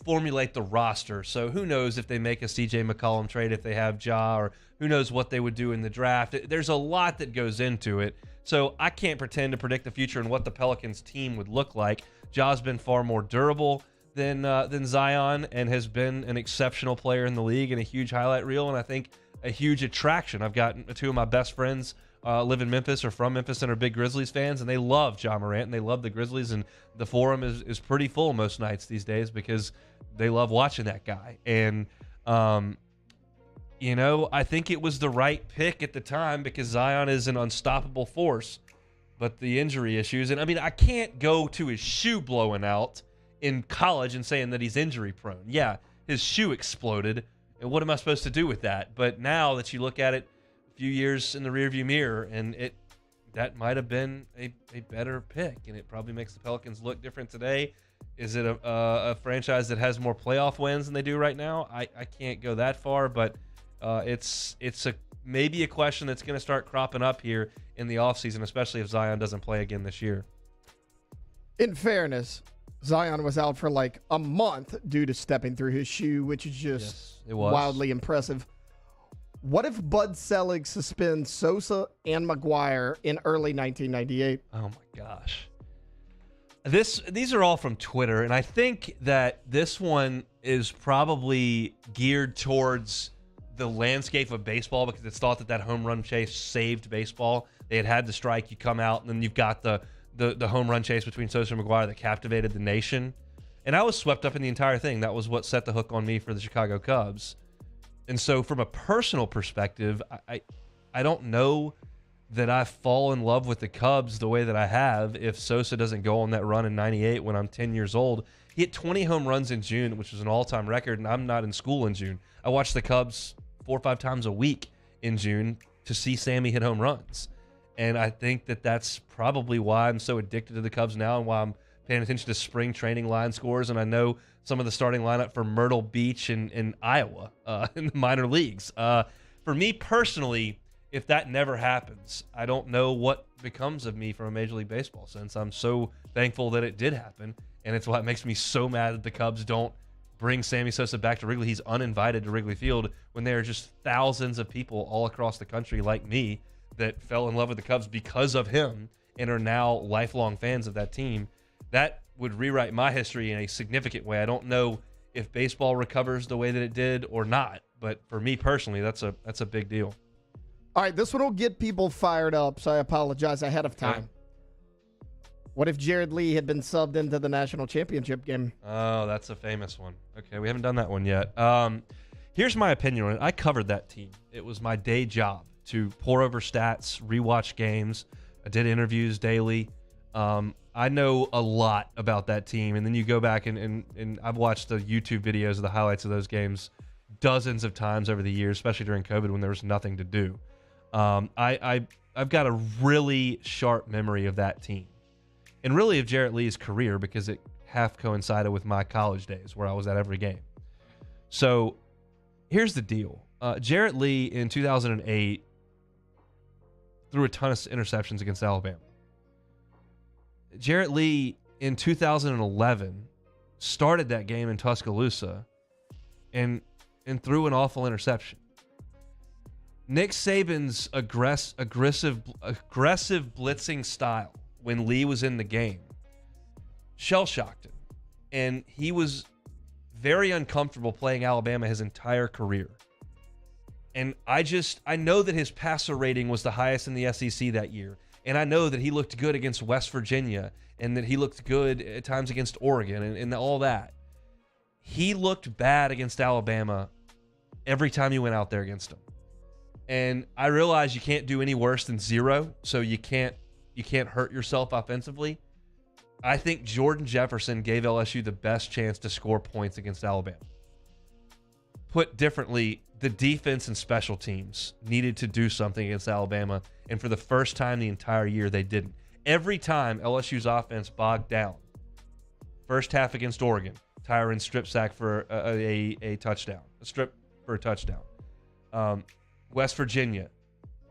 S2: formulate the roster. So who knows if they make a CJ McCollum trade if they have Ja, or who knows what they would do in the draft. There's a lot that goes into it. So I can't pretend to predict the future and what the Pelicans team would look like. Ja's been far more durable than Zion and has been an exceptional player in the league and a huge highlight reel, and I think a huge attraction. I've got 2 of my best friends live in Memphis or from Memphis and are big Grizzlies fans, and they love Ja Morant and they love the Grizzlies, and the forum is pretty full most nights these days because they love watching that guy. And I think it was the right pick at the time because Zion is an unstoppable force, but the injury issues, and I mean, I can't go to his shoe blowing out in college and saying that he's injury prone. Yeah, his shoe exploded, and what am I supposed to do with that? But now that you look at it a few years in the rearview mirror, and that might have been a better pick, and it probably makes the Pelicans look different today. Is it a franchise that has more playoff wins than they do right now? I can't go that far, but it's maybe a question that's going to start cropping up here in the offseason, especially if Zion doesn't play again this year.
S19: In fairness, Zion was out for like a month due to stepping through his shoe, which is just wildly impressive. What if Bud Selig suspends Sosa and McGuire in early 1998?
S2: Oh, my gosh. These are all from Twitter, and I think that this one is probably geared towards the landscape of baseball because it's thought that home run chase saved baseball. They had the strike, you come out, and then you've got the home run chase between Sosa and McGuire that captivated the nation. And I was swept up in the entire thing. That was what set the hook on me for the Chicago Cubs. And so from a personal perspective, I don't know that I fall in love with the Cubs the way that I have if Sosa doesn't go on that run in 98 when I'm 10 years old. He hit 20 home runs in June, which was an all-time record, and I'm not in school in June. I watched the Cubs 4 or 5 times a week in June to see Sammy hit home runs. And I think that's probably why I'm so addicted to the Cubs now and why I'm paying attention to spring training line scores. And I know some of the starting lineup for Myrtle Beach in Iowa in the minor leagues. For me personally, if that never happens, I don't know what becomes of me from a Major League Baseball sense. I'm so thankful that it did happen. And it's what makes me so mad that the Cubs don't bring Sammy Sosa back to Wrigley. He's uninvited to Wrigley Field when there are just thousands of people all across the country like me that fell in love with the Cubs because of him and are now lifelong fans of that team. That would rewrite my history in a significant way. I don't know if baseball recovers the way that it did or not, but for me personally, that's a big deal.
S19: All right, this one will get people fired up, so I apologize ahead of time. What if Jared Lee had been subbed into the national championship game?
S2: Oh, that's a famous one. Okay, we haven't done that one yet. Here's my opinion on it. I covered that team. It was my day job to pour over stats, rewatch games. I did interviews daily. I know a lot about that team. And then you go back and I've watched the YouTube videos of the highlights of those games dozens of times over the years, especially during COVID when there was nothing to do. I've got a really sharp memory of that team. And really of Jarrett Lee's career because it half coincided with my college days where I was at every game. So here's the deal. Jarrett Lee in 2008 threw a ton of interceptions against Alabama. Jarrett Lee in 2011 started that game in Tuscaloosa and threw an awful interception. Nick Saban's aggressive blitzing style when Lee was in the game shell-shocked him. And he was very uncomfortable playing Alabama his entire career. And I know that his passer rating was the highest in the SEC that year. And I know that he looked good against West Virginia and that he looked good at times against Oregon and all that. He looked bad against Alabama every time he went out there against them. And I realize you can't do any worse than 0, so you can't hurt yourself offensively. I think Jordan Jefferson gave LSU the best chance to score points against Alabama. Put differently, the defense and special teams needed to do something against Alabama, and for the first time the entire year, they didn't. Every time LSU's offense bogged down, first half against Oregon, Tyron strip sack for a touchdown, a strip for a touchdown. West Virginia,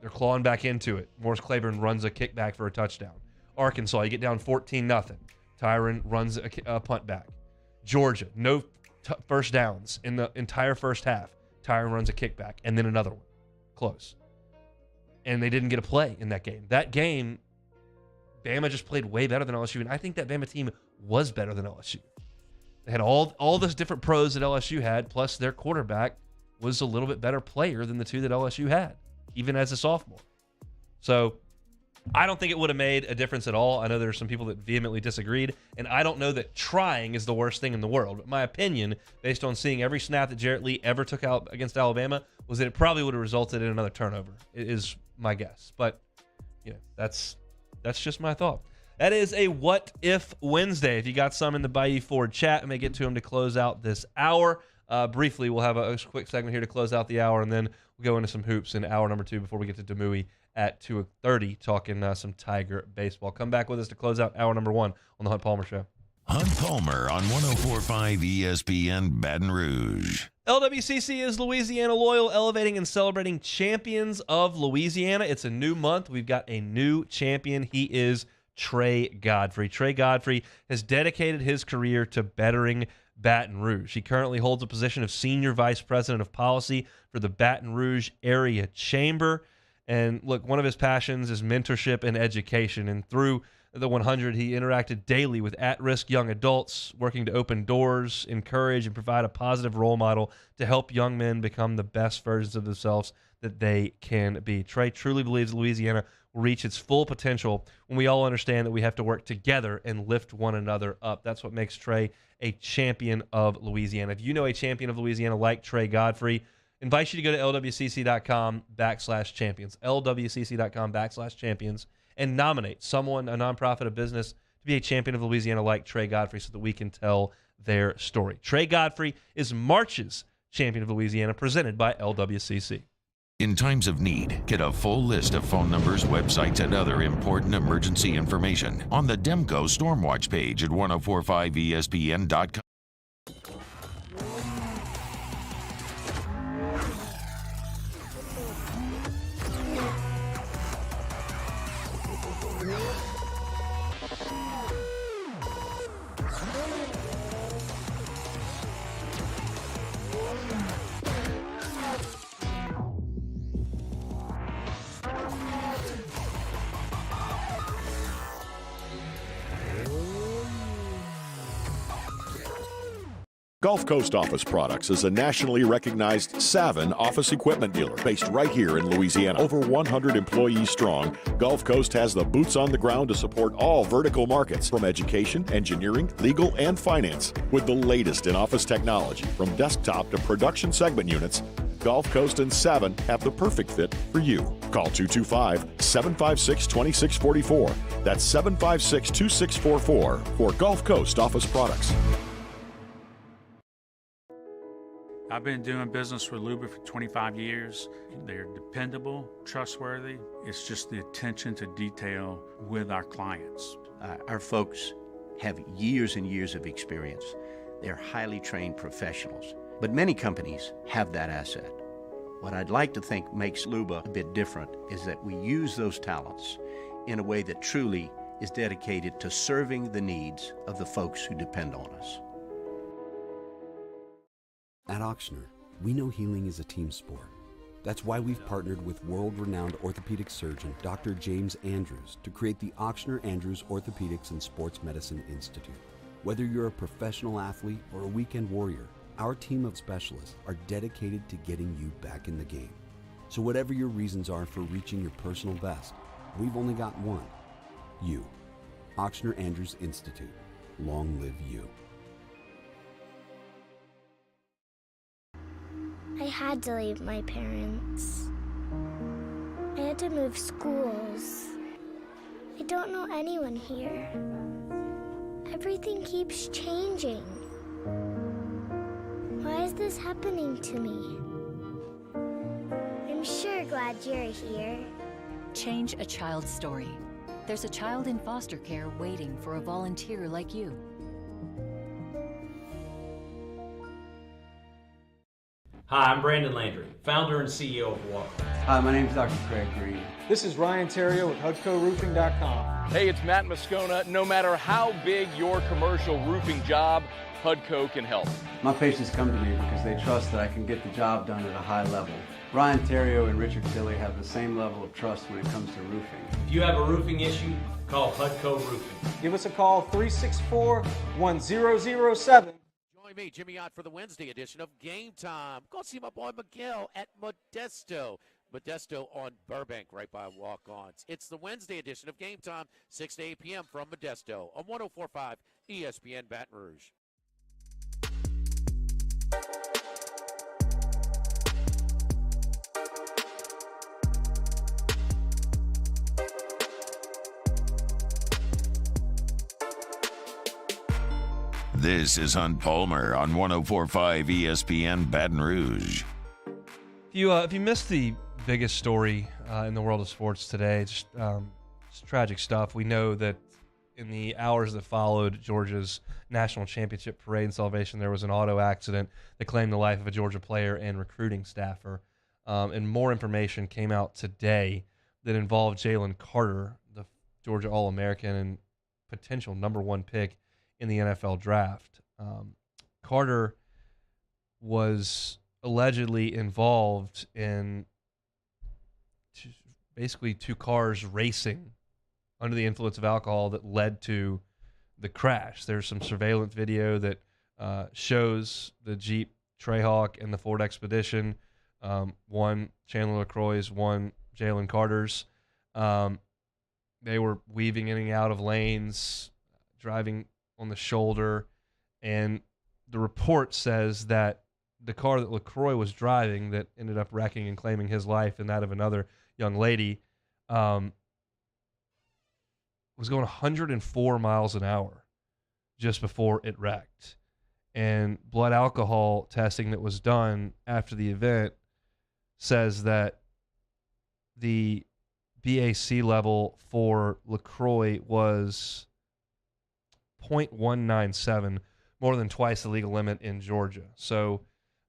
S2: they're clawing back into it. Morris Claiborne runs a kickback for a touchdown. Arkansas, you get down 14-0. Tyron runs a punt back. Georgia, no first downs in the entire first half. Tyron runs a kickback, and then another one. Close. And they didn't get a play in that game. That game, Bama just played way better than LSU, and I think that Bama team was better than LSU. They had all those different pros that LSU had, plus their quarterback was a little bit better player than the two that LSU had, even as a sophomore. So I don't think it would have made a difference at all. I know there's some people that vehemently disagreed, and I don't know that trying is the worst thing in the world. But my opinion, based on seeing every snap that Jarrett Lee ever took out against Alabama, was that it probably would have resulted in another turnover, is my guess. But, that's just my thought. That is a What If Wednesday. If you got some in the Bayou Ford chat, I may get to them to close out this hour. Briefly, we'll have a quick segment here to close out the hour, and then we'll go into some hoops in hour number 2 before we get to Demui at 2:30 talking some Tiger baseball. Come back with us to close out hour number 1 on the Hunt Palmer Show.
S1: Hunt Palmer on 104.5 ESPN Baton Rouge.
S2: LWCC is Louisiana Loyal, elevating and celebrating champions of Louisiana. It's a new month. We've got a new champion. He is Trey Godfrey. Trey Godfrey has dedicated his career to bettering Baton Rouge. He currently holds a position of Senior Vice President of Policy for the Baton Rouge Area Chamber. And look, one of his passions is mentorship and education. And through the 100, he interacted daily with at-risk young adults, working to open doors, encourage, and provide a positive role model to help young men become the best versions of themselves that they can be. Trey truly believes Louisiana will reach its full potential when we all understand that we have to work together and lift one another up. That's what makes Trey a champion of Louisiana. If you know a champion of Louisiana like Trey Godfrey, invite you to go to lwcc.com/champions, lwcc.com/champions, and nominate someone, a nonprofit, a business, to be a champion of Louisiana like Trey Godfrey so that we can tell their story. Trey Godfrey is March's champion of Louisiana, presented by LWCC.
S1: In times of need, get a full list of phone numbers, websites, and other important emergency information on the Demco Stormwatch page at 1045ESPN.com.
S5: Gulf Coast Office Products is a nationally recognized Savin office equipment dealer based right here in Louisiana. Over 100 employees strong, Gulf Coast has the boots on the ground to support all vertical markets, from education, engineering, legal, and finance. With the latest in office technology, from desktop to production segment units, Gulf Coast and Savin have the perfect fit for you. Call 225-756-2644. That's 756-2644 for Gulf Coast Office Products.
S14: I've been doing business with Luba for 25 years. They're dependable, trustworthy. It's just the attention to detail with our clients.
S15: Our folks have years and years of experience. They're highly trained professionals, but many companies have that asset. What I'd like to think makes Luba a bit different is that we use those talents in a way that truly is dedicated to serving the needs of the folks who depend on us.
S16: At Ochsner, we know healing is a team sport. That's why we've partnered with world-renowned orthopedic surgeon Dr. James Andrews to create the Ochsner Andrews Orthopedics and Sports Medicine Institute. Whether you're a professional athlete or a weekend warrior, our team of specialists are dedicated to getting you back in the game. So whatever your reasons are for reaching your personal best, we've only got one. You. Ochsner Andrews Institute. Long live you.
S6: I had to leave my parents. I had to move schools. I don't know anyone here. Everything keeps changing. Why is this happening to me? I'm sure glad you're here.
S7: Change a child's story. There's a child in foster care waiting for a volunteer like you.
S8: Hi, I'm Brandon Landry, founder and CEO of Walk.
S9: Hi, my name is Dr. Craig Green.
S10: This is Ryan Terrio with HUDCORoofing.com.
S11: Hey, it's Matt Moscona. No matter how big your commercial roofing job, HUDCO can help.
S9: My patients come to me because they trust that I can get the job done at a high level. Ryan Terrio and Richard Tilley have the same level of trust when it comes to roofing.
S8: If you have a roofing issue, call HUDCO Roofing.
S10: Give us a call, 364-1007.
S20: Join me, Jimmy Ott, for the Wednesday edition of Game Time. Go see my boy Miguel at Modesto. Modesto on Burbank, right by Walk-Ons. It's the Wednesday edition of Game Time, 6 to 8 p.m. from Modesto on 104.5 ESPN Baton Rouge.
S1: This is Hunt Palmer on 104.5 ESPN Baton Rouge.
S2: If you missed the biggest story in the world of sports today, it's tragic stuff. We know that in the hours that followed Georgia's national championship parade and celebration, there was an auto accident that claimed the life of a Georgia player and recruiting staffer. And more information came out today that involved Jalen Carter, the Georgia All-American and potential number one pick in the NFL draft. Carter was allegedly involved in basically two cars racing under the influence of alcohol that led to the crash. There's some surveillance video that shows the Jeep Trayhawk and the Ford Expedition, one Chandler LaCroix's, one Jalen Carter's. They were weaving in and out of lanes, driving on the shoulder, and the report says that the car that LaCroix was driving that ended up wrecking and claiming his life and that of another young lady was going 104 miles an hour just before it wrecked. And blood alcohol testing that was done after the event says that the BAC level for LaCroix was 0.197, more than twice the legal limit in Georgia. So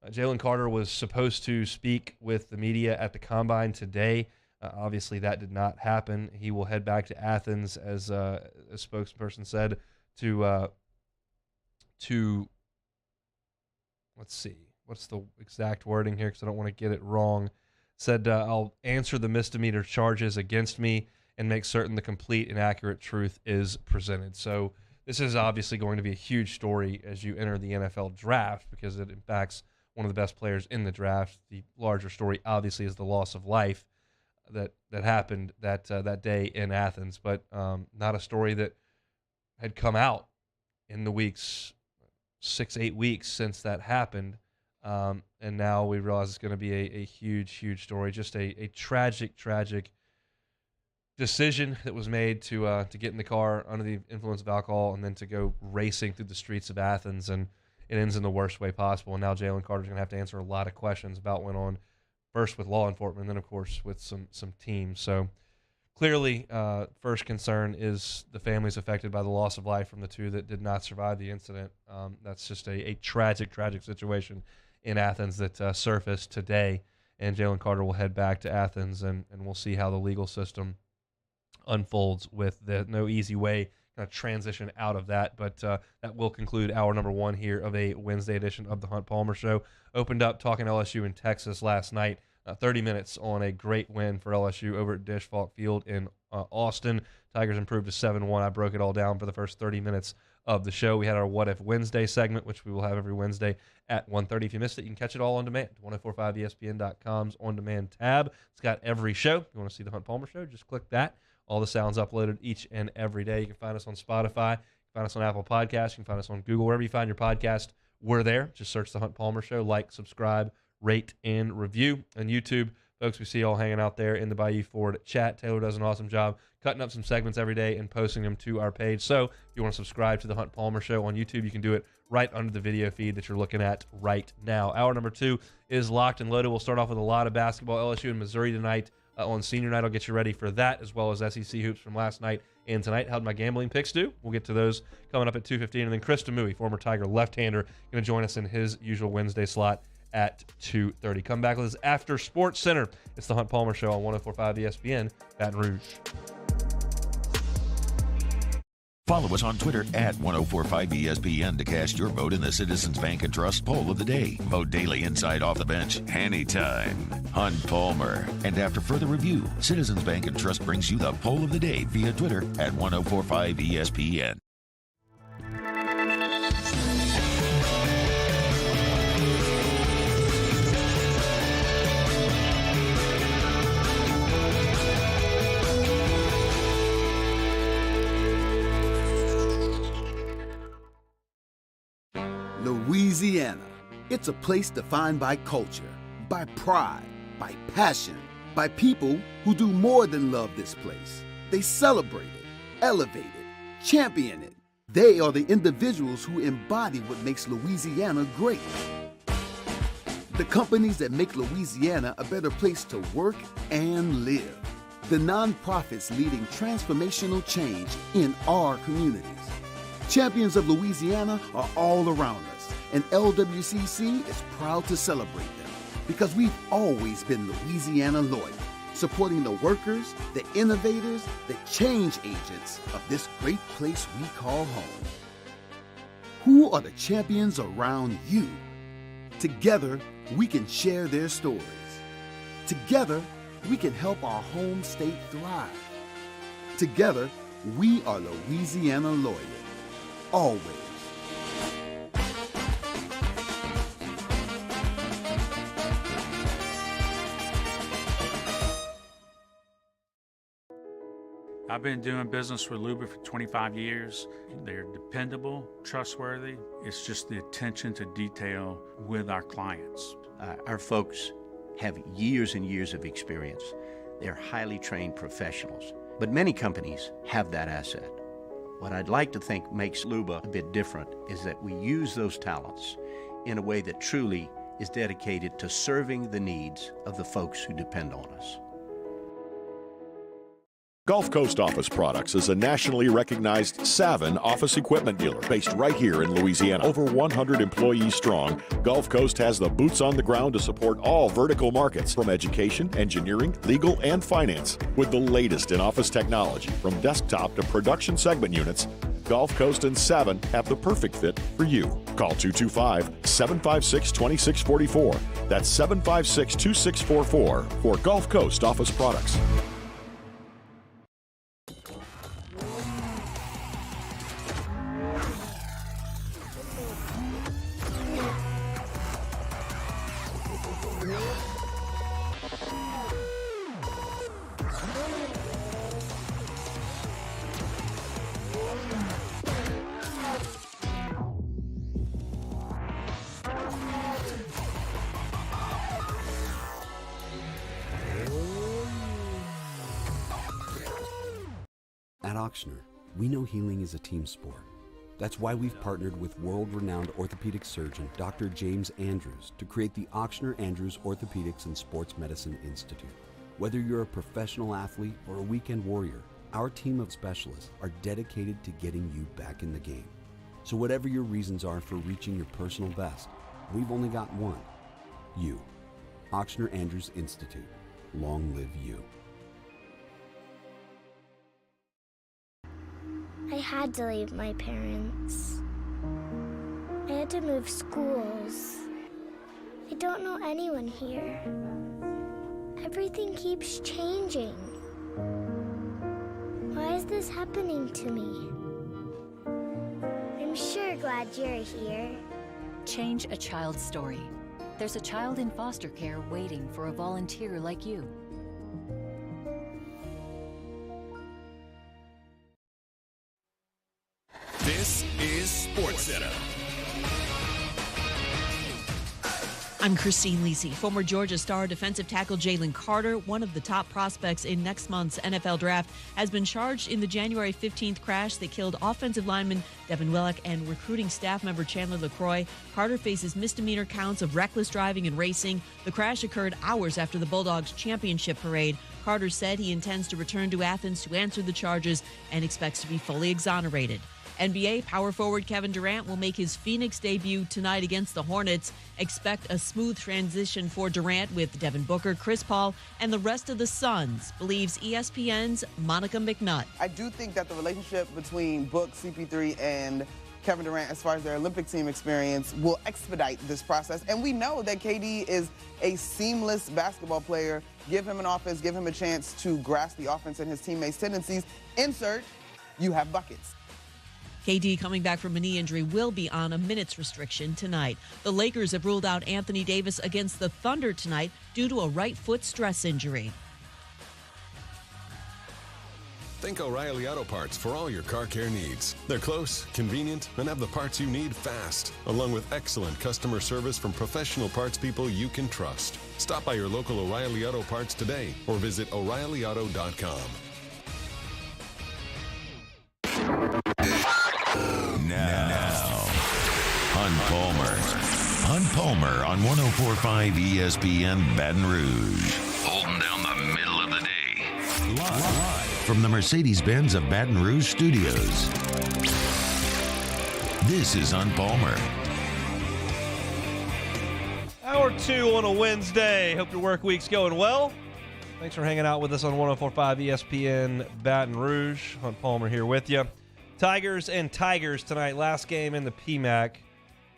S2: Jalen Carter was supposed to speak with the media at the Combine today. Obviously, that did not happen. He will head back to Athens, as a spokesperson said, to let's see, what's the exact wording here because I don't want to get it wrong. Said, I'll answer the misdemeanor charges against me and make certain the complete and accurate truth is presented. So this is obviously going to be a huge story as you enter the NFL draft because it impacts one of the best players in the draft. The larger story, obviously, is the loss of life that happened that day in Athens, but not a story that had come out in the weeks, 6-8 weeks since that happened. And now we realize it's going to be a huge, huge story. Just a tragic decision that was made to get in the car under the influence of alcohol and then to go racing through the streets of Athens, and it ends in the worst way possible. And now Jalen Carter's going to have to answer a lot of questions about what went on, first with law enforcement, and then, of course, with some teams. So clearly, first concern is the families affected by the loss of life from the two that did not survive the incident. That's just a tragic situation in Athens that surfaced today, and Jalen Carter will head back to Athens, and we'll see how the legal system unfolds with the no easy way kind of transition out of that. But that will conclude hour number 1 here of a Wednesday edition of the Hunt Palmer Show. Opened up talking LSU in Texas last night. 30 minutes on a great win for LSU over at Dish Falk Field in Austin. Tigers improved to 7-1. I broke it all down for the first 30 minutes of the show. We had our What If Wednesday segment, which we will have every Wednesday at 1:30. If you missed it, you can catch it all on demand. 1045ESPN.com's on-demand tab. It's got every show. If you want to see the Hunt Palmer Show, just click that. All the sounds uploaded each and every day. You can find us on Spotify. You can find us on Apple Podcasts. You can find us on Google. Wherever you find your podcast, we're there. Just search the Hunt Palmer Show. Like, subscribe, rate, and review. And YouTube, folks, we see you all hanging out there in the Bayou Ford chat. Taylor does an awesome job cutting up some segments every day and posting them to our page. So if you want to subscribe to the Hunt Palmer Show on YouTube, you can do it right under the video feed that you're looking at right now. Hour number 2 is locked and loaded. We'll start off with a lot of basketball. LSU and Missouri tonight on senior night. I'll get you ready for that, as well as SEC hoops from last night and tonight. How'd my gambling picks do? We'll get to those coming up at 2:15. And then Chris Demu, former Tiger left-hander, going to join us in his usual Wednesday slot at 2:30. Come back with us after Sports Center. It's the Hunt Palmer Show on 104.5 ESPN, Baton Rouge.
S1: Follow us on Twitter at 1045ESPN to cast your vote in the Citizens Bank and Trust Poll of the Day. Vote daily inside Off the Bench, anytime. Hunt Palmer. And after further review, Citizens Bank and Trust brings you the Poll of the Day via Twitter at 1045ESPN.
S13: Louisiana. It's a place defined by culture, by pride, by passion, by people who do more than love this place. They celebrate it, elevate it, champion it. They are the individuals who embody what makes Louisiana great. The companies that make Louisiana a better place to work and live. The nonprofits leading transformational change in our communities. Champions of Louisiana are all around us, and LWCC is proud to celebrate them because we've always been Louisiana loyal, supporting the workers, the innovators, the change agents of this great place we call home. Who are the champions around you? Together, we can share their stories. Together, we can help our home state thrive. Together, we are Louisiana loyal. Always.
S14: I've been doing business with Luba for 25 years. They're dependable, trustworthy. It's just the attention to detail with our clients.
S15: Our folks have years and years of experience. They're highly trained professionals, but many companies have that asset. What I'd like to think makes Luba a bit different is that we use those talents in a way that truly is dedicated to serving the needs of the folks who depend on us.
S5: Gulf Coast Office Products is a nationally recognized Savin office equipment dealer based right here in Louisiana. Over 100 employees strong, Gulf Coast has the boots on the ground to support all vertical markets from education, engineering, legal, and finance. With the latest in office technology from desktop to production segment units, Gulf Coast and Savin have the perfect fit for you. Call 225-756-2644. That's 756-2644 for Gulf Coast Office Products.
S16: At Ochsner, we know healing is a team sport. That's why we've partnered with world-renowned orthopedic surgeon Dr. James Andrews to create the Ochsner Andrews Orthopedics and Sports Medicine Institute. Whether you're a professional athlete or a weekend warrior, our team of specialists are dedicated to getting you back in the game. So whatever your reasons are for reaching your personal best, we've only got one: you. Ochsner Andrews Institute. Long live you.
S6: I had to leave my parents. I had to move schools. I don't know anyone here. Everything keeps changing. Why is this happening to me? I'm sure glad you're here.
S7: Change a child's story. There's a child in foster care waiting for a volunteer like you.
S21: This is SportsCenter.
S22: I'm Christine Lisi. Former Georgia star defensive tackle Jalen Carter, one of the top prospects in next month's NFL draft, has been charged in the January 15th crash that killed offensive lineman Devin Willock and recruiting staff member Chandler LaCroix. Carter faces misdemeanor counts of reckless driving and racing. The crash occurred hours after the Bulldogs championship parade. Carter said he intends to return to Athens to answer the charges and expects to be fully exonerated. NBA power forward Kevin Durant will make his Phoenix debut tonight against the Hornets. Expect a smooth transition for Durant with Devin Booker, Chris Paul, and the rest of the Suns, believes ESPN's Monica McNutt.
S23: I do think that the relationship between Book, CP3, and Kevin Durant, as far as their Olympic team experience, will expedite this process. And we know that KD is a seamless basketball player. Give him an offense, give him a chance to grasp the offense and his teammates' tendencies. Insert, you have buckets.
S22: KD, coming back from a knee injury, will be on a minutes restriction tonight. The Lakers have ruled out Anthony Davis against the Thunder tonight due to a right foot stress injury.
S21: Think O'Reilly Auto Parts for all your car care needs. They're close, convenient, and have the parts you need fast, along with excellent customer service from professional parts people you can trust. Stop by your local O'Reilly Auto Parts today or visit O'ReillyAuto.com.
S1: Now, Hunt Palmer on 104.5 ESPN Baton Rouge. Holding down the middle of the day. Live from the Mercedes-Benz of Baton Rouge studios. This is Hunt Palmer.
S2: Hour 2 on a Wednesday. Hope your work week's going well. Thanks for hanging out with us on 104.5 ESPN Baton Rouge. Hunt Palmer here with you. Tigers and Tigers tonight. Last game in the PMAC.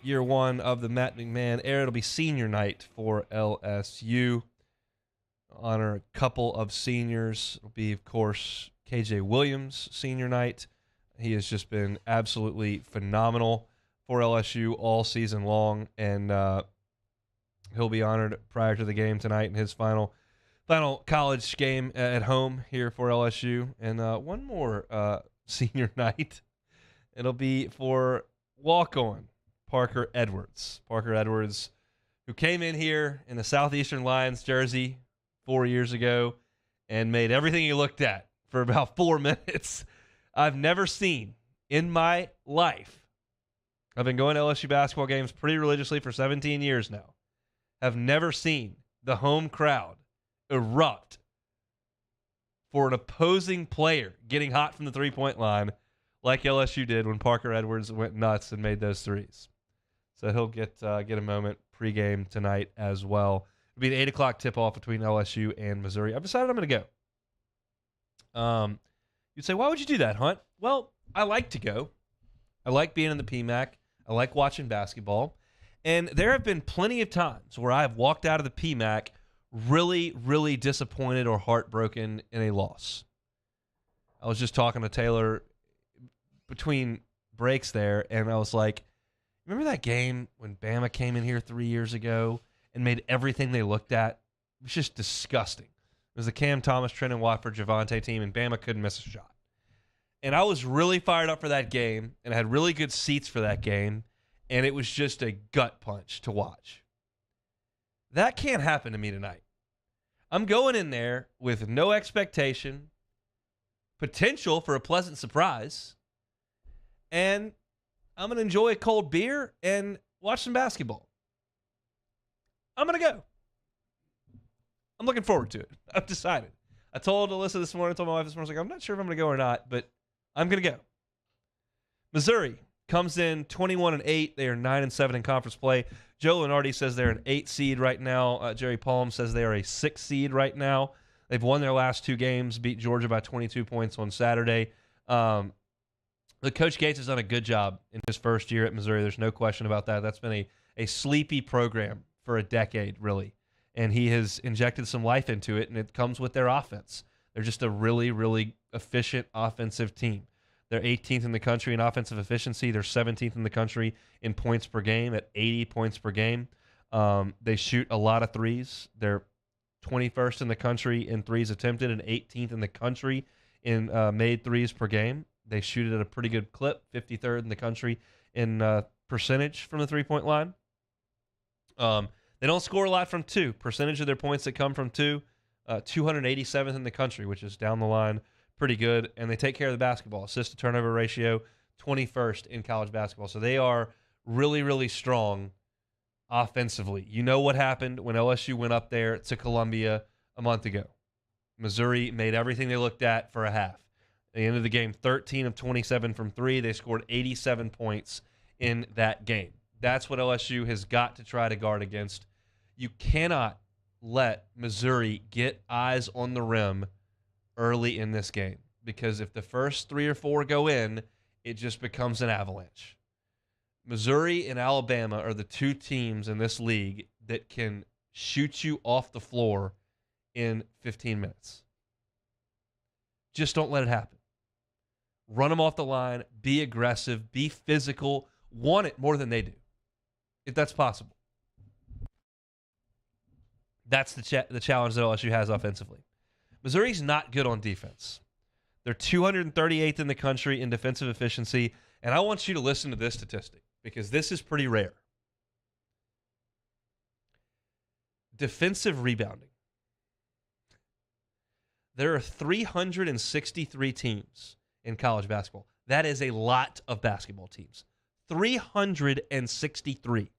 S2: Year 1 of the Matt McMahon era. It'll be senior night for LSU. Honor a couple of seniors. It'll be, of course, KJ Williams senior night. He has just been absolutely phenomenal for LSU all season long, and he'll be honored prior to the game tonight in his final college game at home here for LSU. And one more senior night. It'll be for walk-on Parker Edwards. Parker Edwards, who came in here in the Southeastern Lions jersey 4 years ago and made everything he looked at for about 4 minutes. I've never seen in my life. I've been going to LSU basketball games pretty religiously for 17 years now. Have never seen the home crowd erupt for an opposing player getting hot from the three-point line like LSU did when Parker Edwards went nuts and made those threes. So he'll get a moment pregame tonight as well. It'll be an 8 o'clock tip-off between LSU and Missouri. I've decided I'm going to go. You'd say, why would you do that, Hunt? Well, I like to go. I like being in the PMAC. I like watching basketball. And there have been plenty of times where I have walked out of the PMAC really, really disappointed or heartbroken in a loss. I was just talking to Taylor between breaks there, and I was like, remember that game when Bama came in here 3 years ago and made everything they looked at? It was just disgusting. It was the Cam Thomas, Trenton Watford, Javante team, and Bama couldn't miss a shot. And I was really fired up for that game, and I had really good seats for that game, and it was just a gut punch to watch. That can't happen to me tonight. I'm going in there with no expectation, potential for a pleasant surprise, and I'm going to enjoy a cold beer and watch some basketball. I'm going to go. I'm looking forward to it. I've decided. I told Alyssa this morning, I told my wife this morning, I was like, I'm not sure if I'm going to go or not, but I'm going to go. Missouri comes in 21-8. They are 9-7 in conference play. Joe Lenardi says they're an 8 seed right now. Jerry Palm says they are a 6 seed right now. They've won their last 2 games, beat Georgia by 22 points on Saturday. Coach Gates has done a good job in his first year at Missouri. There's no question about that. That's been a sleepy program for a decade, really. And he has injected some life into it, and it comes with their offense. They're just a really, really efficient offensive team. They're 18th in the country in offensive efficiency. They're 17th in the country in points per game at 80 points per game. They shoot a lot of threes. They're 21st in the country in threes attempted and 18th in the country in made threes per game. They shoot it at a pretty good clip, 53rd in the country in percentage from the three-point line. They don't score a lot from two. Percentage of their points that come from two, 287th in the country, which is down the line pretty good. And they take care of the basketball. Assist-to-turnover ratio, 21st in college basketball. So they are really, really strong offensively. You know what happened when LSU went up there to Columbia a month ago. Missouri made everything they looked at for a half. At the end of the game, 13 of 27 from three. They scored 87 points in that game. That's what LSU has got to try to guard against. You cannot let Missouri get eyes on the rim early in this game, because if the first 3 or 4 go in, it just becomes an avalanche. Missouri and Alabama are the two teams in this league that can shoot you off the floor in 15 minutes. Just don't let it happen. Run them off the line, be aggressive, be physical, want it more than they do, if that's possible. That's the challenge that LSU has offensively. Missouri's not good on defense. They're 238th in the country in defensive efficiency, and I want you to listen to this statistic because this is pretty rare. Defensive rebounding. There are 363 teams in college basketball. That is a lot of basketball teams. 363.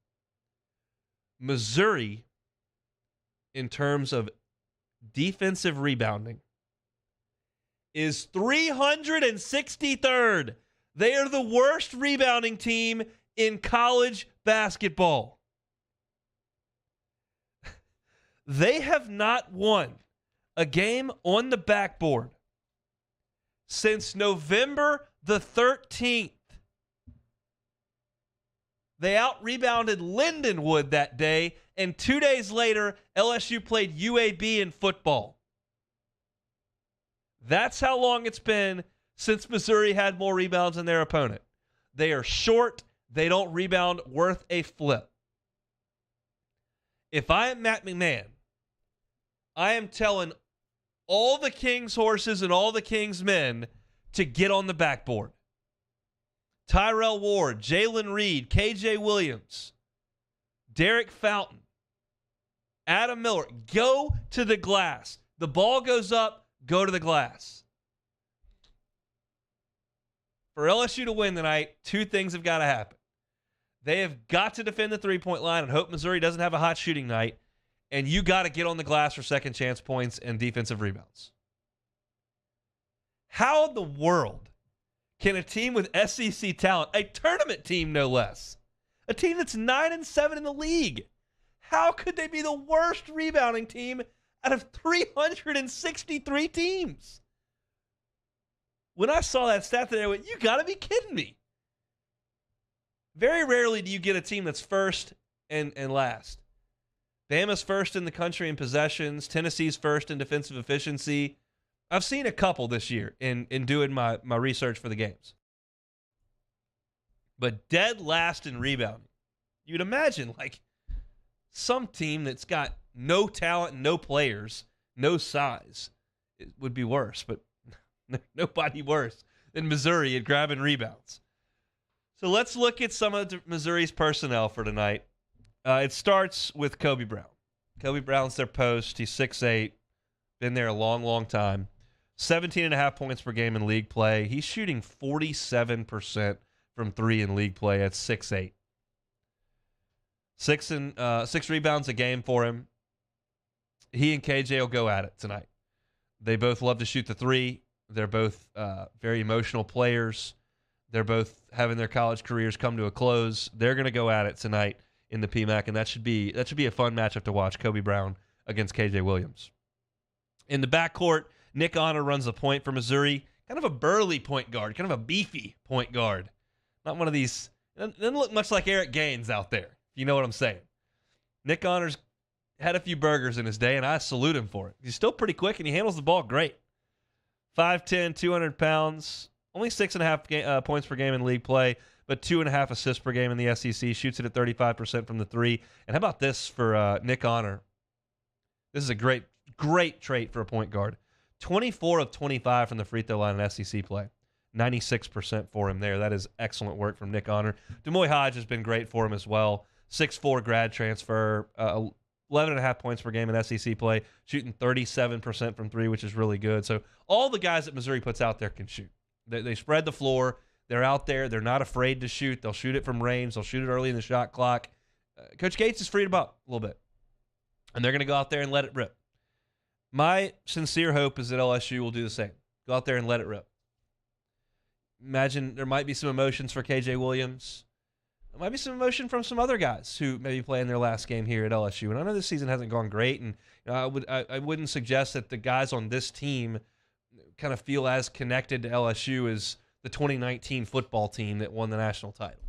S2: Missouri, in terms of defensive rebounding, is 363rd. They are the worst rebounding team in college basketball. They have not won a game on the backboard since November the 13th. They out-rebounded Lindenwood that day, and 2 days later, LSU played UAB in football. That's how long it's been since Missouri had more rebounds than their opponent. They are short. They don't rebound worth a flip. If I am Matt McMahon, I am telling all the King's horses and all the King's men to get on the backboard. Tyrell Ward, Jalen Reed, KJ Williams, Derek Fountain, Adam Miller, go to the glass. The ball goes up, go to the glass. For LSU to win tonight, two things have got to happen. They have got to defend the three-point line and hope Missouri doesn't have a hot shooting night, and you got to get on the glass for second chance points and defensive rebounds. How in the world can a team with SEC talent, a tournament team no less, a team that's 9-7 in the league, how could they be the worst rebounding team out of 363 teams? When I saw that stat today, I went, you got to be kidding me. Very rarely do you get a team that's first and last. Bama's first in the country in possessions. Tennessee's first in defensive efficiency. I've seen a couple this year in doing my research for the games. But dead last in rebounding. You'd imagine, like, some team that's got no talent, no players, no size, it would be worse. But nobody worse than Missouri at grabbing rebounds. So let's look at some of Missouri's personnel for tonight. It starts with Kobe Brown. Kobe Brown's their post. He's 6'8", been there a long, long time. 17.5 points per game in league play. He's shooting 47% from three in league play at 6'8". 6 rebounds a game for him. He and KJ will go at it tonight. They both love to shoot the three. They're both very emotional players. They're both having their college careers come to a close. They're going to go at it tonight in the PMAC, and that should be a fun matchup to watch, Kobe Brown against KJ Williams. In the backcourt, Nick Honor runs the point for Missouri. kind of a burly point guard, kind of a beefy point guard. Not one of these, doesn't look much like Eric Gaines out there, if you know what I'm saying. Nick Honors had a few burgers in his day, and I salute him for it. He's still pretty quick, and he handles the ball great. 5'10", 200 pounds, only 6.5 points per game in league play, but 2.5 assists per game in the SEC. Shoots it at 35% from the three. And how about this for Nick Honor? This is a great trait for a point guard. 24 of 25 from the free throw line in SEC play. 96% for him there. That is excellent work from Nick Honor. Demoy Hodge has been great for him as well. 6'4 grad transfer, 11.5 points per game in SEC play, shooting 37% from three, which is really good. So all the guys that Missouri puts out there can shoot. They spread the floor. They're out there. They're not afraid to shoot. They'll shoot it from range. They'll shoot it early in the shot clock. Coach Gates has freed them up a little bit, and they're going to go out there and let it rip. My sincere hope is that LSU will do the same. Go out there and let it rip. Imagine there might be some emotions for KJ Williams. There might be some emotion from some other guys who may be playing their last game here at LSU. And I know this season hasn't gone great, and I wouldn't suggest that the guys on this team kind of feel as connected to LSU as the 2019 football team that won the national title.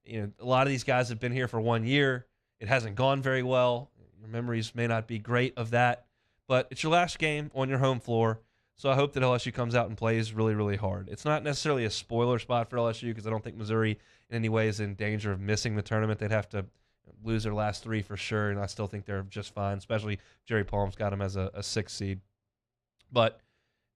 S2: You know, a lot of these guys have been here for 1 year. It hasn't gone very well. Your memories may not be great of that, but it's your last game on your home floor. So I hope that LSU comes out and plays really, really hard. It's not necessarily a spoiler spot for LSU because I don't think Missouri in any way is in danger of missing the tournament. They'd have to lose their last three for sure, and I still think they're just fine, especially Jerry Palm's got them as a 6 seed. But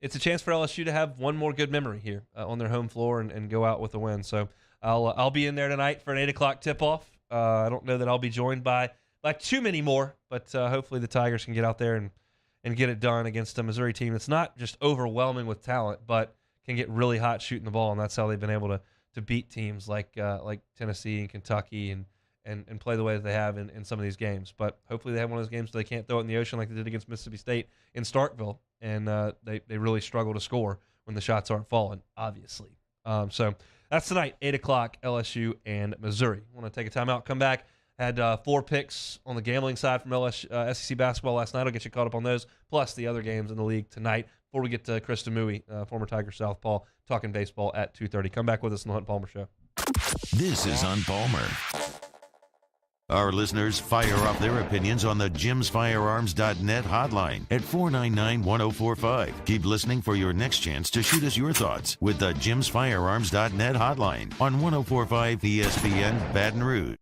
S2: it's a chance for LSU to have one more good memory here on their home floor and go out with a win. So I'll be in there tonight for an 8 o'clock tip-off. I don't know that I'll be joined by too many more, but hopefully the Tigers can get out there and get it done against a Missouri team that's not just overwhelming with talent, but can get really hot shooting the ball, and that's how they've been able to beat teams like Tennessee and Kentucky and play the way that they have in some of these games. But hopefully they have one of those games where they can't throw it in the ocean like they did against Mississippi State in Starkville, and they really struggle to score when the shots aren't falling, obviously. So that's tonight, 8 o'clock, LSU and Missouri. I want to take a timeout, come back. Had 4 picks on the gambling side from SEC basketball last night. I'll get you caught up on those, plus the other games in the league tonight before we get to Chris Demu, former Tiger Southpaw, talking baseball at 2:30. Come back with us on the Hunt Palmer Show.
S1: This is Hunt Palmer. Our listeners fire off their opinions on the jimsfirearms.net hotline at 499-1045. Keep listening for your next chance to shoot us your thoughts with the jimsfirearms.net hotline on 1045 ESPN Baton Rouge.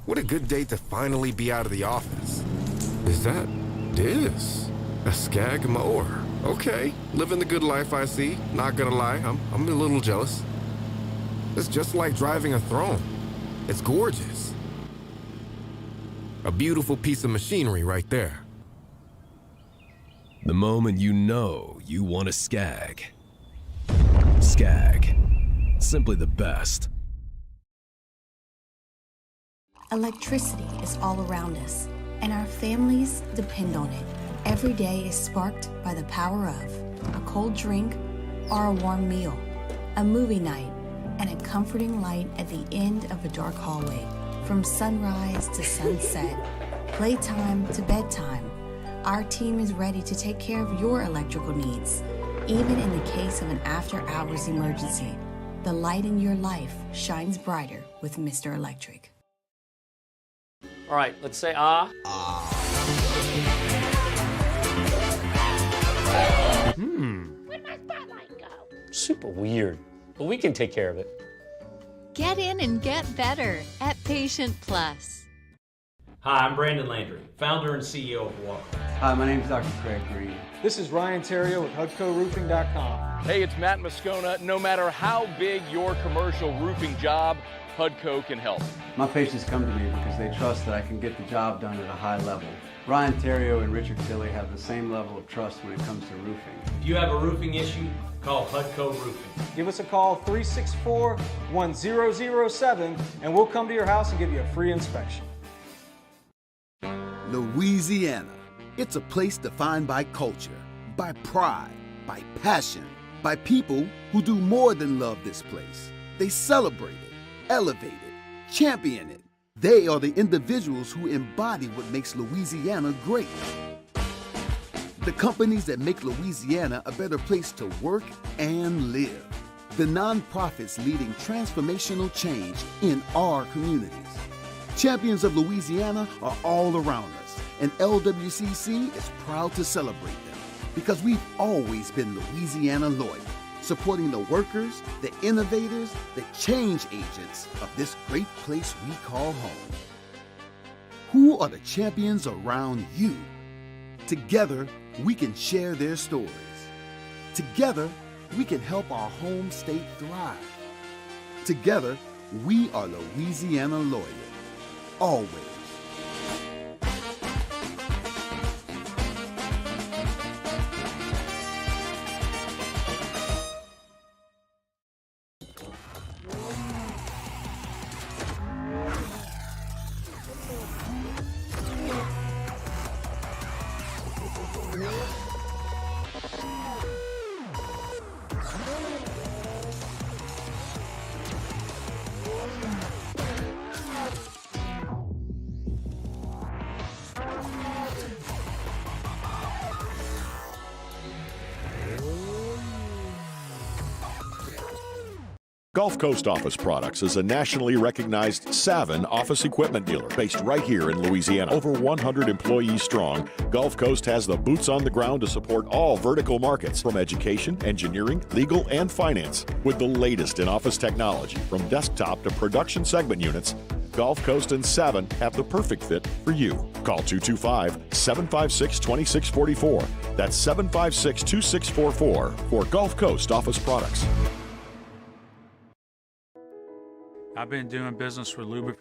S3: What a good day to finally be out of the office. Is that this? A Skag mower. Okay, living the good life I see. Not gonna lie, I'm a little jealous. It's just like driving a throne. It's gorgeous. A beautiful piece of machinery right there.
S4: The moment you know you want a Skag. Skag. Simply the best.
S12: Electricity is all around us, and our families depend on it. Every day is sparked by the power of a cold drink or a warm meal, a movie night, and a comforting light at the end of a dark hallway. From sunrise to sunset, playtime to bedtime, our team is ready to take care of your electrical needs. Even in the case of an after-hours emergency, the light in your life shines brighter with Mr. Electric.
S24: All right, let's say ah.
S20: Where'd my spotlight go?
S24: Super weird, but we can take care of it.
S25: Get in and get better at Patient Plus.
S8: Hi, I'm Brandon Landry, founder and CEO of Walk.
S9: Hi, my name is Dr. Craig Green.
S10: This is Ryan Terrio with HUDCORoofing.com.
S11: Hey, it's Matt Moscona. No matter how big your commercial roofing job, HUDCO can help.
S9: My patients come to me because they trust that I can get the job done at a high level. Ryan Terrio and Richard Tilley have the same level of trust when it comes to roofing.
S8: If you have a roofing issue, call HUDCO Roofing.
S10: Give us a call, 364-1007, and we'll come to your house and give you a free inspection.
S13: Louisiana. It's a place defined by culture, by pride, by passion, by people who do more than love this place. They celebrate it, elevate it, champion it. They are the individuals who embody what makes Louisiana great. The companies that make Louisiana a better place to work and live. The nonprofits leading transformational change in our communities. Champions of Louisiana are all around us, and LWCC is proud to celebrate them because we've always been Louisiana loyal, supporting the workers, the innovators, the change agents of this great place we call home. Who are the champions around you? Together, we can share their stories. Together, we can help our home state thrive. Together, we are Louisiana loyal. Always.
S5: Gulf Coast Office Products is a nationally recognized Savin office equipment dealer based right here in Louisiana. Over 100 employees strong, Gulf Coast has the boots on the ground to support all vertical markets, from education, engineering, legal, and finance. With the latest in office technology, from desktop to production segment units, Gulf Coast and Savin have the perfect fit for you. Call 225-756-2644. That's 756-2644 for Gulf Coast Office Products.
S14: I've been doing business with Luba.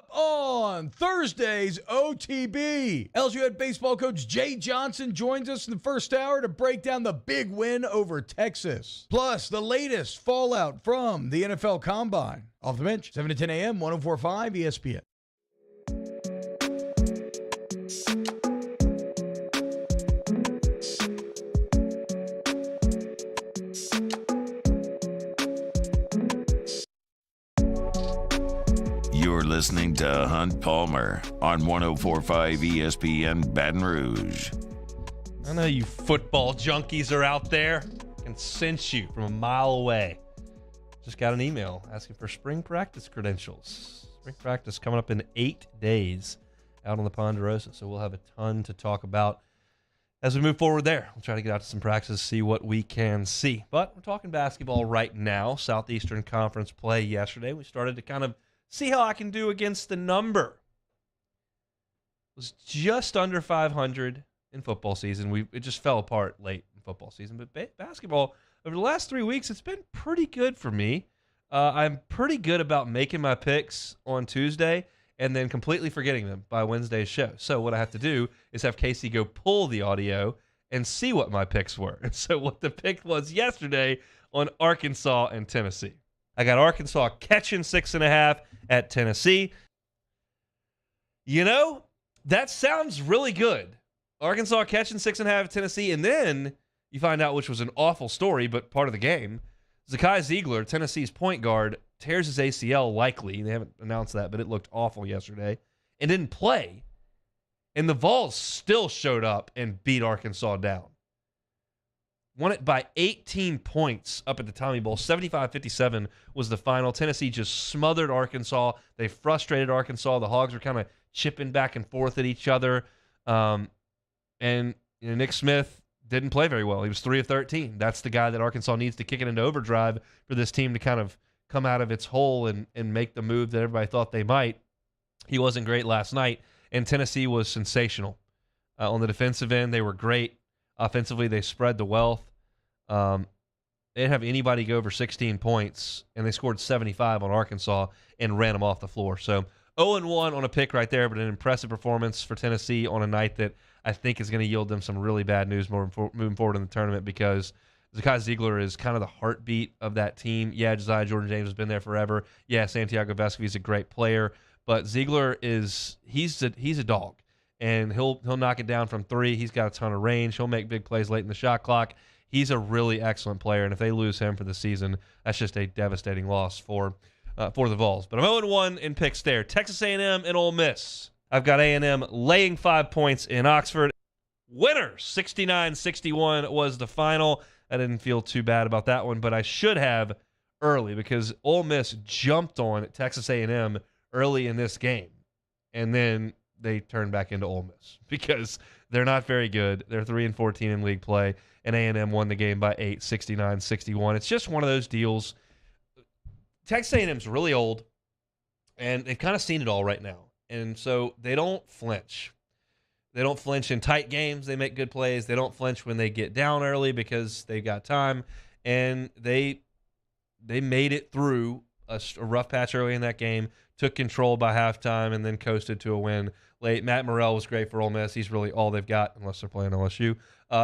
S15: On Thursday's OTB, LSU head baseball coach Jay Johnson joins us in the first hour to break down the big win over Texas. Plus, the latest fallout from the NFL Combine. Off the bench, 7 to 10 a.m., 104.5 ESPN.
S1: You're listening to Hunt Palmer on 104.5 ESPN Baton Rouge.
S2: I know you football junkies are out there. I can sense you from a mile away. Just got an email asking for spring practice credentials. Spring practice coming up in 8 days out on the Ponderosa, so we'll have a ton to talk about as we move forward there. We'll try to get out to some practices, see what we can see. But we're talking basketball right now. Southeastern Conference play yesterday. We started to kind of see how I can do against the number. It was just under 500 in football season. It just fell apart late in football season. But basketball, over the last 3 weeks, it's been pretty good for me. I'm pretty good about making my picks on Tuesday and then completely forgetting them by Wednesday's show. So what I have to do is have Casey go pull the audio and see what my picks were. And so what the pick was yesterday on Arkansas and Tennessee. I got Arkansas catching 6.5 at Tennessee. You know, that sounds really good. Arkansas catching 6.5 at Tennessee, and then you find out, which was an awful story, but part of the game, Zakai Ziegler, Tennessee's point guard, tears his ACL likely. They haven't announced that, but it looked awful yesterday, and didn't play. And the Vols still showed up and beat Arkansas down. Won it by 18 points up at the Tommy Bowl. 75-57 was the final. Tennessee just smothered Arkansas. They frustrated Arkansas. The Hogs were kind of chipping back and forth at each other. And Nick Smith didn't play very well. He was 3 of 13. That's the guy that Arkansas needs to kick it into overdrive for this team to kind of come out of its hole and make the move that everybody thought they might. He wasn't great last night, and Tennessee was sensational. On the defensive end, they were great. Offensively, they spread the wealth. They didn't have anybody go over 16 points, and they scored 75 on Arkansas and ran them off the floor. So 0-1 on a pick right there, but an impressive performance for Tennessee on a night that I think is going to yield them some really bad news moving forward in the tournament, because Zakai Ziegler is kind of the heartbeat of that team. Yeah, Josiah Jordan-James has been there forever. Yeah, Santiago Vescovi is a great player, but Ziegler he's a dog. And he'll knock it down from three. He's got a ton of range. He'll make big plays late in the shot clock. He's a really excellent player, and if they lose him for the season, that's just a devastating loss for the Vols. But I'm 0-1 in picks there. Texas A&M and Ole Miss. I've got A&M laying 5 points in Oxford. winner. 69-61 was the final. I didn't feel too bad about that one, but I should have early because Ole Miss jumped on Texas A&M early in this game, and then they turned back into Ole Miss because they're not very good. They're 3-14 in league play, and A&M won the game by 8, 69-61. It's just one of those deals. Texas A&M's really old, and they've kind of seen it all right now, and so they don't flinch. They don't flinch in tight games. They make good plays. They don't flinch when they get down early because they've got time, and they made it through a rough patch early in that game, took control by halftime, and then coasted to a win late. Matt Morrell was great for Ole Miss. He's really all they've got unless they're playing LSU.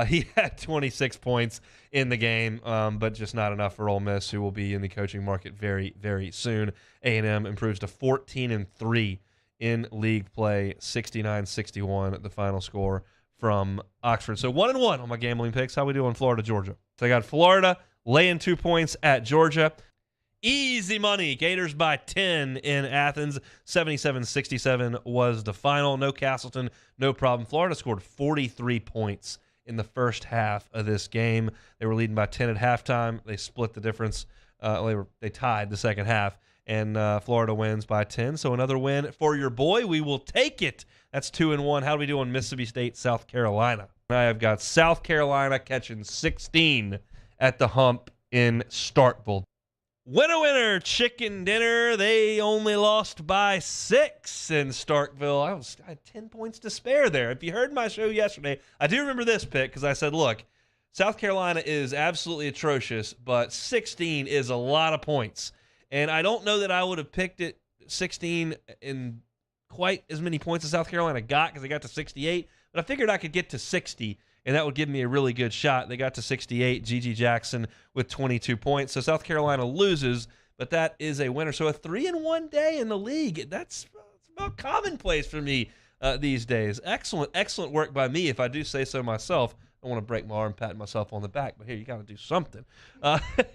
S2: He had 26 points in the game, but just not enough for Ole Miss, who will be in the coaching market very, very soon. A&M improves to 14-3 in league play, 69-61, the final score from Oxford. So 1-1 on my gambling picks. How we do on Florida, Georgia? So I got Florida laying 2 points at Georgia. Easy money. Gators by 10 in Athens. 77-67 was the final. No Castleton, no problem. Florida scored 43 points in the first half of this game. They were leading by 10 at halftime. They split the difference. They tied the second half, and Florida wins by 10. So another win for your boy. We will take it. That's 2-1. How do we do on Mississippi State, South Carolina? I have got South Carolina catching 16 at the hump in Starkville. Winner, chicken dinner. They only lost by 6 in Starkville. I had 10 points to spare there. If you heard my show yesterday, I do remember this pick because I said, look, South Carolina is absolutely atrocious, but 16 is a lot of points. And I don't know that I would have picked it 16 in quite as many points as South Carolina got because they got to 68, but I figured I could get to 60, and that would give me a really good shot. They got to 68, Gigi Jackson with 22 points. So South Carolina loses, but that is a winner. So a 3-1 day in the league, that's about commonplace for me these days. Excellent work by me, if I do say so myself. I want to break my arm patting myself on the back, but here, you got to do something.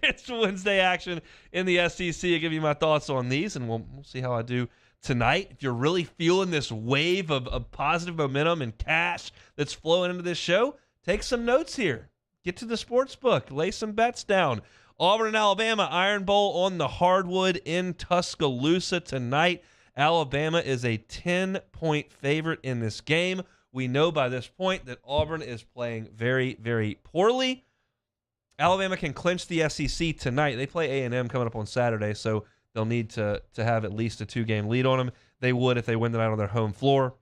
S2: It's Wednesday action in the SEC. I'll give you my thoughts on these, and we'll see how I do tonight. If you're really feeling this wave of positive momentum and cash that's flowing into this show, take some notes here. Get to the sports book. Lay some bets down. Auburn and Alabama, Iron Bowl on the hardwood in Tuscaloosa tonight. Alabama is a 10-point favorite in this game. We know by this point that Auburn is playing very, very poorly. Alabama can clinch the SEC tonight. They play A&M coming up on Saturday, so they'll need to have at least a 2-game lead on them. They would if they win tonight on their home floor.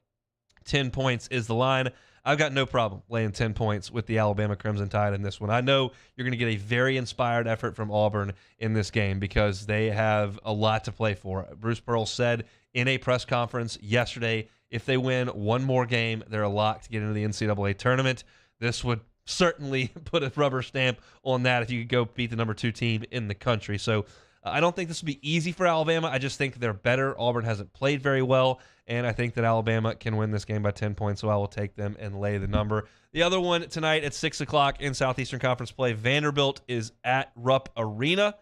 S2: 10 points is the line. I've got no problem laying 10 points with the Alabama Crimson Tide in this one. I know you're going to get a very inspired effort from Auburn in this game because they have a lot to play for. Bruce Pearl said in a press conference yesterday, if they win one more game, they're a lock to get into the NCAA tournament. This would certainly put a rubber stamp on that if you could go beat the number 2 team in the country. So I don't think this will be easy for Alabama. I just think they're better. Auburn hasn't played very well, and I think that Alabama can win this game by 10 points, so I will take them and lay the number. The other one tonight at 6 o'clock in Southeastern Conference play, Vanderbilt is at Rupp Arena.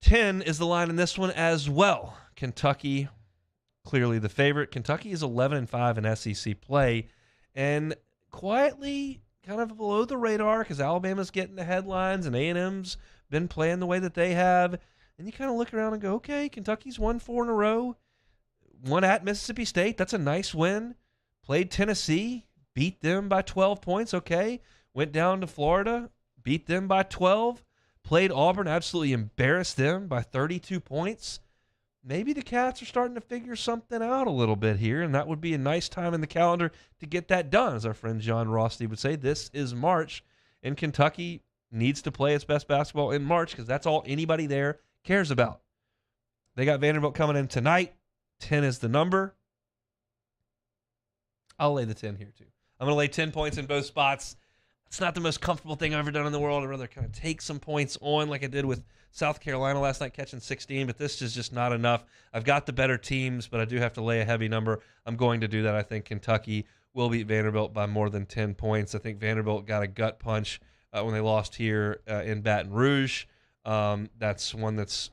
S2: 10 is the line in this one as well. Kentucky, clearly the favorite. Kentucky is 11-5 in SEC play, and quietly kind of below the radar because Alabama's getting the headlines and A&M's been playing the way that they have. And you kind of look around and go, okay, Kentucky's won 4 in a row. Won at Mississippi State. That's a nice win. Played Tennessee. Beat them by 12 points. Okay. Went down to Florida. Beat them by 12. Played Auburn. Absolutely embarrassed them by 32 points. Maybe the Cats are starting to figure something out a little bit here, and that would be a nice time in the calendar to get that done. As our friend John Rosti would say, this is March, and Kentucky needs to play its best basketball in March because that's all anybody there cares about. They got Vanderbilt coming in tonight. 10 is the number. I'll lay the 10 here too. I'm going to lay 10 points in both spots. It's not the most comfortable thing I've ever done in the world. I'd rather kind of take some points on like I did with South Carolina last night, catching 16, but this is just not enough. I've got the better teams, but I do have to lay a heavy number. I'm going to do that. I think Kentucky will beat Vanderbilt by more than 10 points. I think Vanderbilt got a gut punch when they lost here in Baton Rouge. That's one that's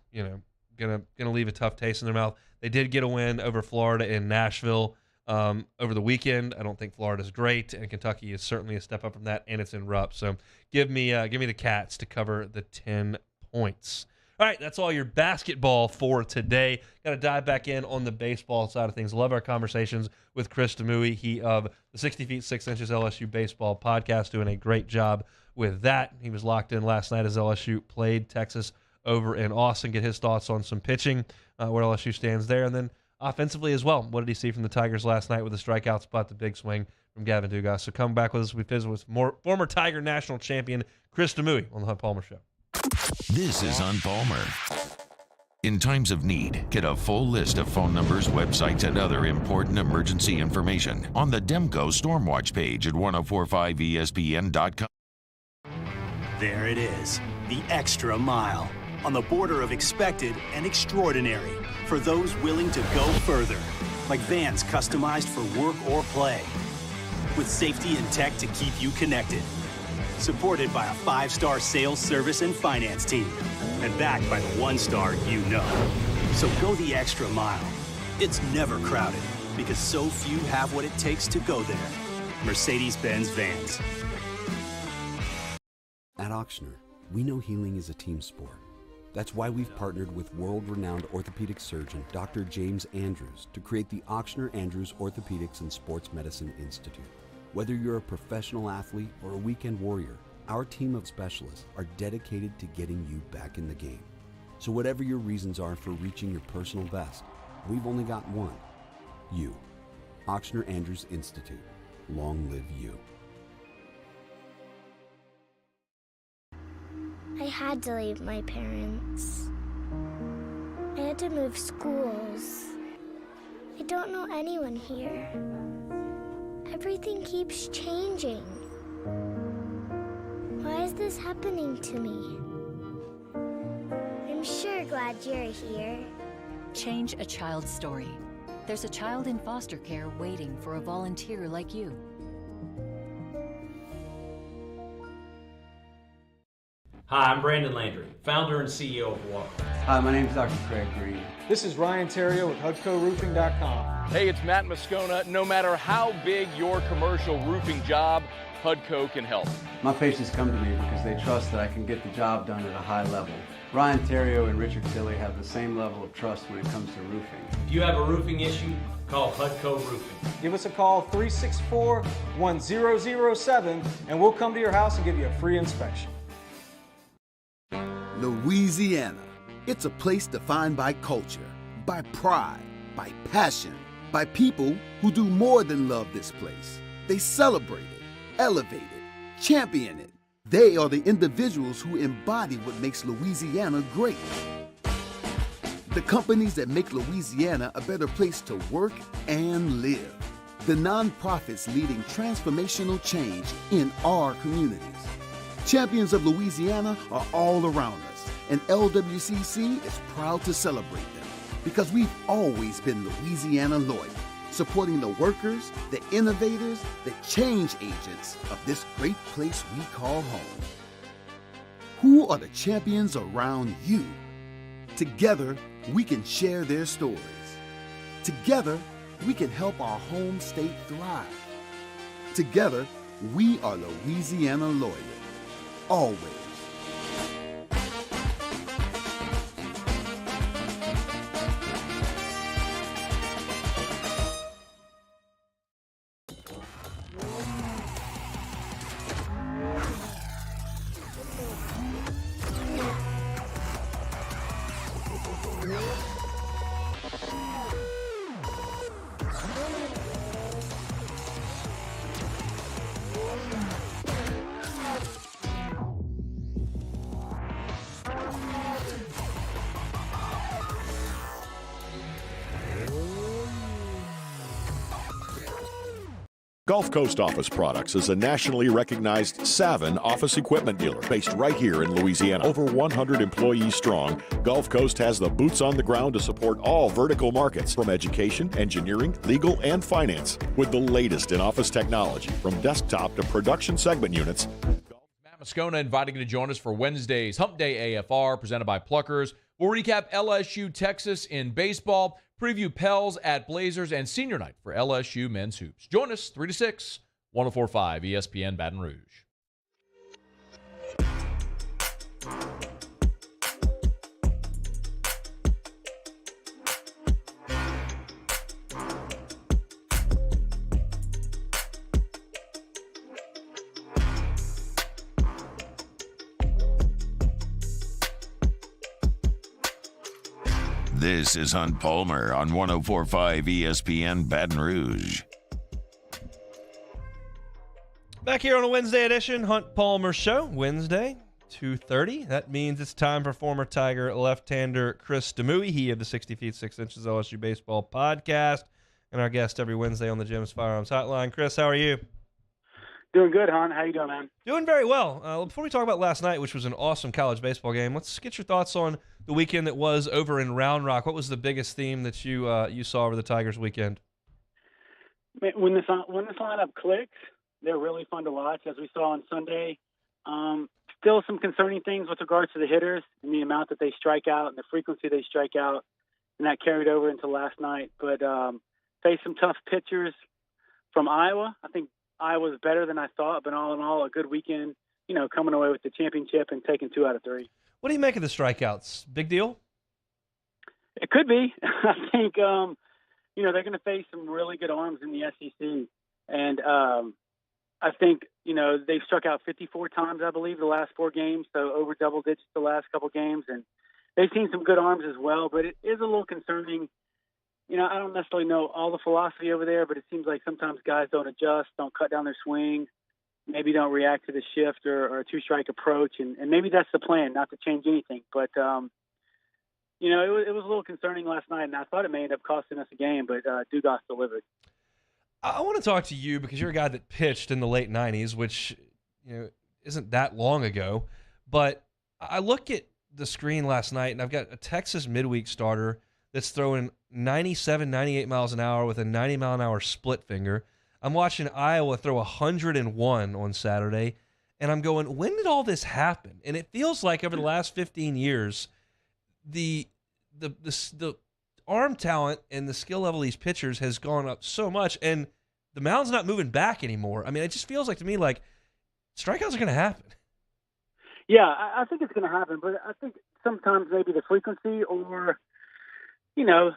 S2: gonna leave a tough taste in their mouth. They did get a win over Florida in Nashville over the weekend. I don't think Florida's great, and Kentucky is certainly a step up from that, and it's in Rupp. So give me the Cats to cover the 10 points. All right, that's all your basketball for today. Got to dive back in on the baseball side of things. Love our conversations with Chris Demu, he of the 60 Feet 6 Inches LSU Baseball podcast, doing a great job with that. He was locked in last night as LSU played Texas over in Austin. Get his thoughts on some pitching, where LSU stands there, and then offensively as well. What did he see from the Tigers last night with the strikeout spot, the big swing from Gavin Dugas? So come back with us. We visit with former Tiger national champion Chris Demu on the Hunt Palmer Show.
S1: This is Hunt Palmer. In times of need, get a full list of phone numbers, websites, and other important emergency information on the Demco Stormwatch page at 1045ESPN.com.
S6: There it is, the extra mile, on the border of expected and extraordinary, for those willing to go further, like vans customized for work or play, with safety and tech to keep you connected. Supported by a 5-star sales, service, and finance team. And backed by the 1-star you know. So go the extra mile. It's never crowded, because so few have what it takes to go there. Mercedes-Benz Vans.
S16: At Auctioner, we know healing is a team sport. That's why we've partnered with world-renowned orthopedic surgeon Dr. James Andrews to create the Auctioner Andrews Orthopedics and Sports Medicine Institute. Whether you're a professional athlete or a weekend warrior, our team of specialists are dedicated to getting you back in the game. So whatever your reasons are for reaching your personal best, we've only got one. You. Auctioner Andrews Institute. Long live you.
S17: I had to leave my parents. I had to move schools. I don't know anyone here. Everything keeps changing. Why is this happening to me? I'm sure glad you're here.
S7: Change a child's story. There's a child in foster care waiting for a volunteer like you.
S8: Hi, I'm Brandon Landry, founder and CEO of Walk.
S9: Hi, my name is Dr. Craig Green.
S10: This is Ryan Terrio with HUDCORoofing.com.
S11: Hey, it's Matt Moscona. No matter how big your commercial roofing job, HUDCO can help.
S9: My patients come to me because they trust that I can get the job done at a high level. Ryan Terrio and Richard Tilley have the same level of trust when it comes to roofing.
S8: If you have a roofing issue, call HUDCO Roofing.
S10: Give us a call, 364-1007, and we'll come to your house and give you a free inspection.
S13: Louisiana. It's a place defined by culture, by pride, by passion, by people who do more than love this place. They celebrate it, elevate it, champion it. They are the individuals who embody what makes Louisiana great. The companies that make Louisiana a better place to work and live. The nonprofits leading transformational change in our communities. Champions of Louisiana are all around us, and LWCC is proud to celebrate them because we've always been Louisiana loyal, supporting the workers, the innovators, the change agents of this great place we call home. Who are the champions around you? Together, we can share their stories. Together, we can help our home state thrive. Together, we are Louisiana loyal. Always.
S5: Gulf Coast Office Products is a nationally recognized Savin office equipment dealer based right here in Louisiana. Over 100 employees strong, Gulf Coast has the boots on the ground to support all vertical markets, from education, engineering, legal, and finance, with the latest in office technology, from desktop to production segment units.
S18: Matt Moscona inviting you to join us for Wednesday's Hump Day AFR, presented by Pluckers. We'll recap LSU Texas in baseball, Preview Pels at Blazers and senior night for LSU men's hoops. Join us 3 to 6, 104.5 ESPN Baton Rouge.
S1: This is Hunt Palmer on 104.5 ESPN Baton Rouge.
S2: Back here on a Wednesday edition, Hunt Palmer Show, Wednesday, 2:30. That means it's time for former Tiger left-hander Chris Demu, he of the 60 Feet 6 Inches LSU Baseball podcast, and our guest every Wednesday on the Jim's Firearms Hotline. Chris, how are you?
S3: Doing good, Hunt. How you doing, man?
S2: Doing very well. Before we talk about last night, which was an awesome college baseball game, let's get your thoughts on the weekend that was over in Round Rock. What was the biggest theme that you saw over the Tigers weekend?
S3: When this lineup clicks, they're really fun to watch, as we saw on Sunday. Still some concerning things with regards to the hitters and the amount that they strike out and the frequency they strike out, and that carried over into last night. But faced some tough pitchers from Iowa. I think Iowa's better than I thought, but all in all, a good weekend, coming away with the championship and taking 2 out of 3.
S2: What do you make of the strikeouts? Big deal?
S3: It could be. I think, they're going to face some really good arms in the SEC. And I think, they've struck out 54 times, I believe, the last 4 games, so over double digits the last couple games. And they've seen some good arms as well, but it is a little concerning. I don't necessarily know all the philosophy over there, but it seems like sometimes guys don't adjust, don't cut down their swing, maybe don't react to the shift or a 2-strike approach. And maybe that's the plan, not to change anything. But, it was a little concerning last night, and I thought it may end up costing us a game, but Dugas delivered.
S2: I want to talk to you because you're a guy that pitched in the late 90s, which isn't that long ago. But I look at the screen last night, and I've got a Texas midweek starter that's throwing 97, 98 miles an hour with a 90-mile-an-hour split finger. I'm watching Iowa throw 101 on Saturday, and I'm going, when did all this happen? And it feels like over the last 15 years, the arm talent and the skill level of these pitchers has gone up so much, and the mound's not moving back anymore. I mean, it just feels like to me like strikeouts are going to happen.
S3: Yeah, I think it's going to happen, but I think sometimes maybe the frequency or,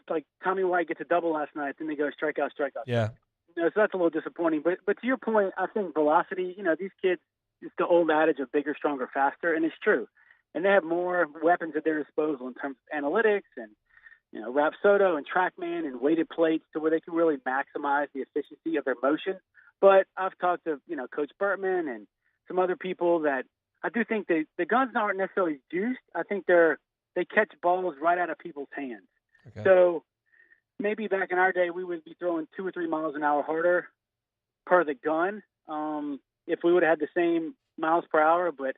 S3: like Tommy White gets a double last night, then they go strikeout.
S2: Yeah.
S3: So that's a little disappointing. But to your point, I think velocity, these kids, it's the old adage of bigger, stronger, faster, and it's true. And they have more weapons at their disposal in terms of analytics and, Rapsodo and TrackMan and weighted plates to where they can really maximize the efficiency of their motion. But I've talked to, Coach Bertman and some other people that I do think the guns aren't necessarily juiced. I think they catch balls right out of people's hands. Okay. So maybe back in our day, we would be throwing 2 or 3 miles an hour harder per the gun if we would have had the same miles per hour. But,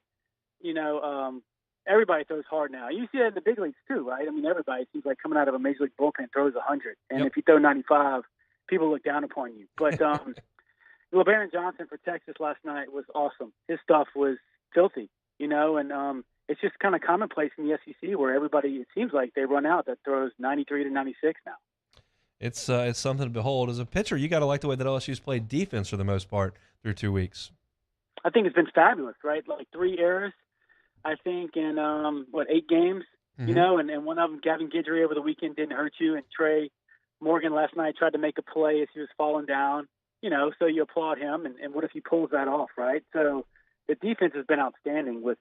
S3: everybody throws hard now. You see that in the big leagues too, right? I mean, everybody seems like coming out of a major league bullpen throws 100. And if you throw 95, people look down upon you. But LeBaron Johnson for Texas last night was awesome. His stuff was filthy, and it's just kind of commonplace in the SEC where everybody, it seems like they run out that throws 93 to 96 now.
S2: It's something to behold. As a pitcher, you got to like the way that LSU's played defense for the most part through 2 weeks.
S3: I think it's been fabulous, right? Like 3 errors, I think, in 8 games, mm-hmm. and one of them, Gavin Guidry over the weekend didn't hurt you, and Trey Morgan last night tried to make a play as he was falling down, so you applaud him, and what if he pulls that off, right? So the defense has been outstanding with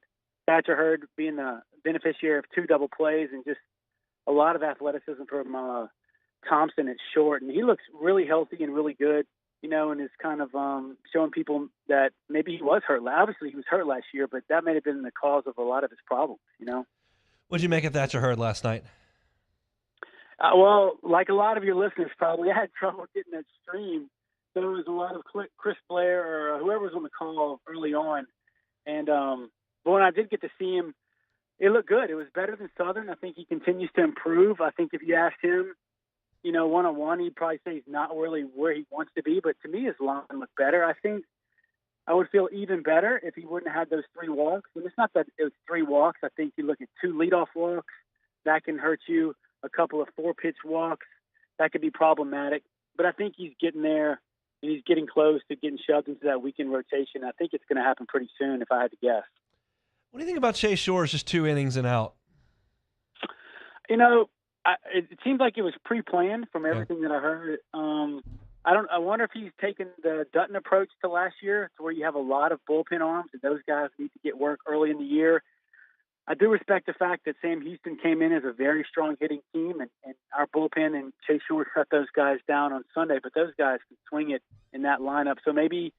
S3: Thatcher Hurd being the beneficiary of 2 double plays and just a lot of athleticism from Thompson at short, and he looks really healthy and really good, and is kind of showing people that maybe he was hurt. Obviously, he was hurt last year, but that may have been the cause of a lot of his problems, What
S2: did you make of Thatcher Hurd last night?
S3: Well, like a lot of your listeners probably, I had trouble getting that stream. There was a lot of Chris Blair or whoever was on the call early on, and but when I did get to see him, it looked good. It was better than Southern. I think he continues to improve. I think if you asked him, one-on-one, he'd probably say he's not really where he wants to be. But to me, his line looked better. I think I would feel even better if he wouldn't have had those 3 walks. And it's not that it was 3 walks. I think you look at 2 leadoff walks. That can hurt you. A couple of 4-pitch walks. that could be problematic. But I think he's getting there, and he's getting close to getting shoved into that weekend rotation. I think it's going to happen pretty soon, if I had to guess.
S2: What do you think about Chase Shores, just 2 innings and out?
S3: It seems like it was pre-planned from everything that I heard. I wonder if he's taken the Dutton approach to last year, to where you have a lot of bullpen arms, and those guys need to get work early in the year. I do respect the fact that Sam Houston came in as a very strong hitting team, and our bullpen and Chase Shores shut those guys down on Sunday, but those guys can swing it in that lineup. So maybe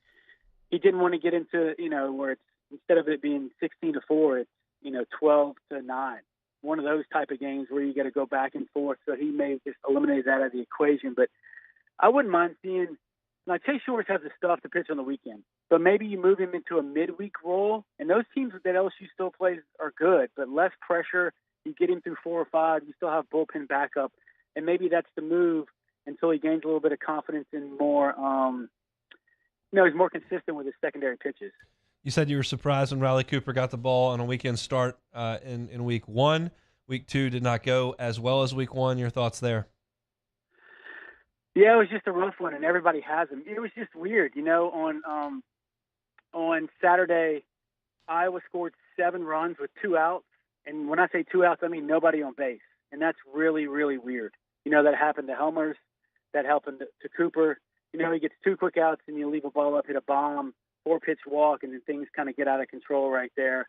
S3: he didn't want to get into, where it's, instead of it being 16-4, it's, 12-9. One of those type of games where you got to go back and forth. So he may just eliminate that out of the equation. But I wouldn't mind seeing, now Chase Shores has the stuff to pitch on the weekend, but maybe you move him into a midweek role. And those teams that LSU still plays are good, but less pressure. You get him through 4 or 5. You still have bullpen backup. And maybe that's the move until he gains a little bit of confidence and more, he's more consistent with his secondary pitches.
S2: You said you were surprised when Riley Cooper got the ball on a weekend start in week 1. Week 2 did not go as well as week 1. Your thoughts there?
S3: Yeah, it was just a rough one, and everybody has him. It was just weird. On Saturday, Iowa scored 7 runs with 2 outs. And when I say 2 outs, I mean nobody on base. And that's really, really weird. That happened to Helmers. That happened to Cooper. He gets 2 quick outs, and you leave a ball up, hit a bomb, 4-pitch walk, and then things kind of get out of control right there.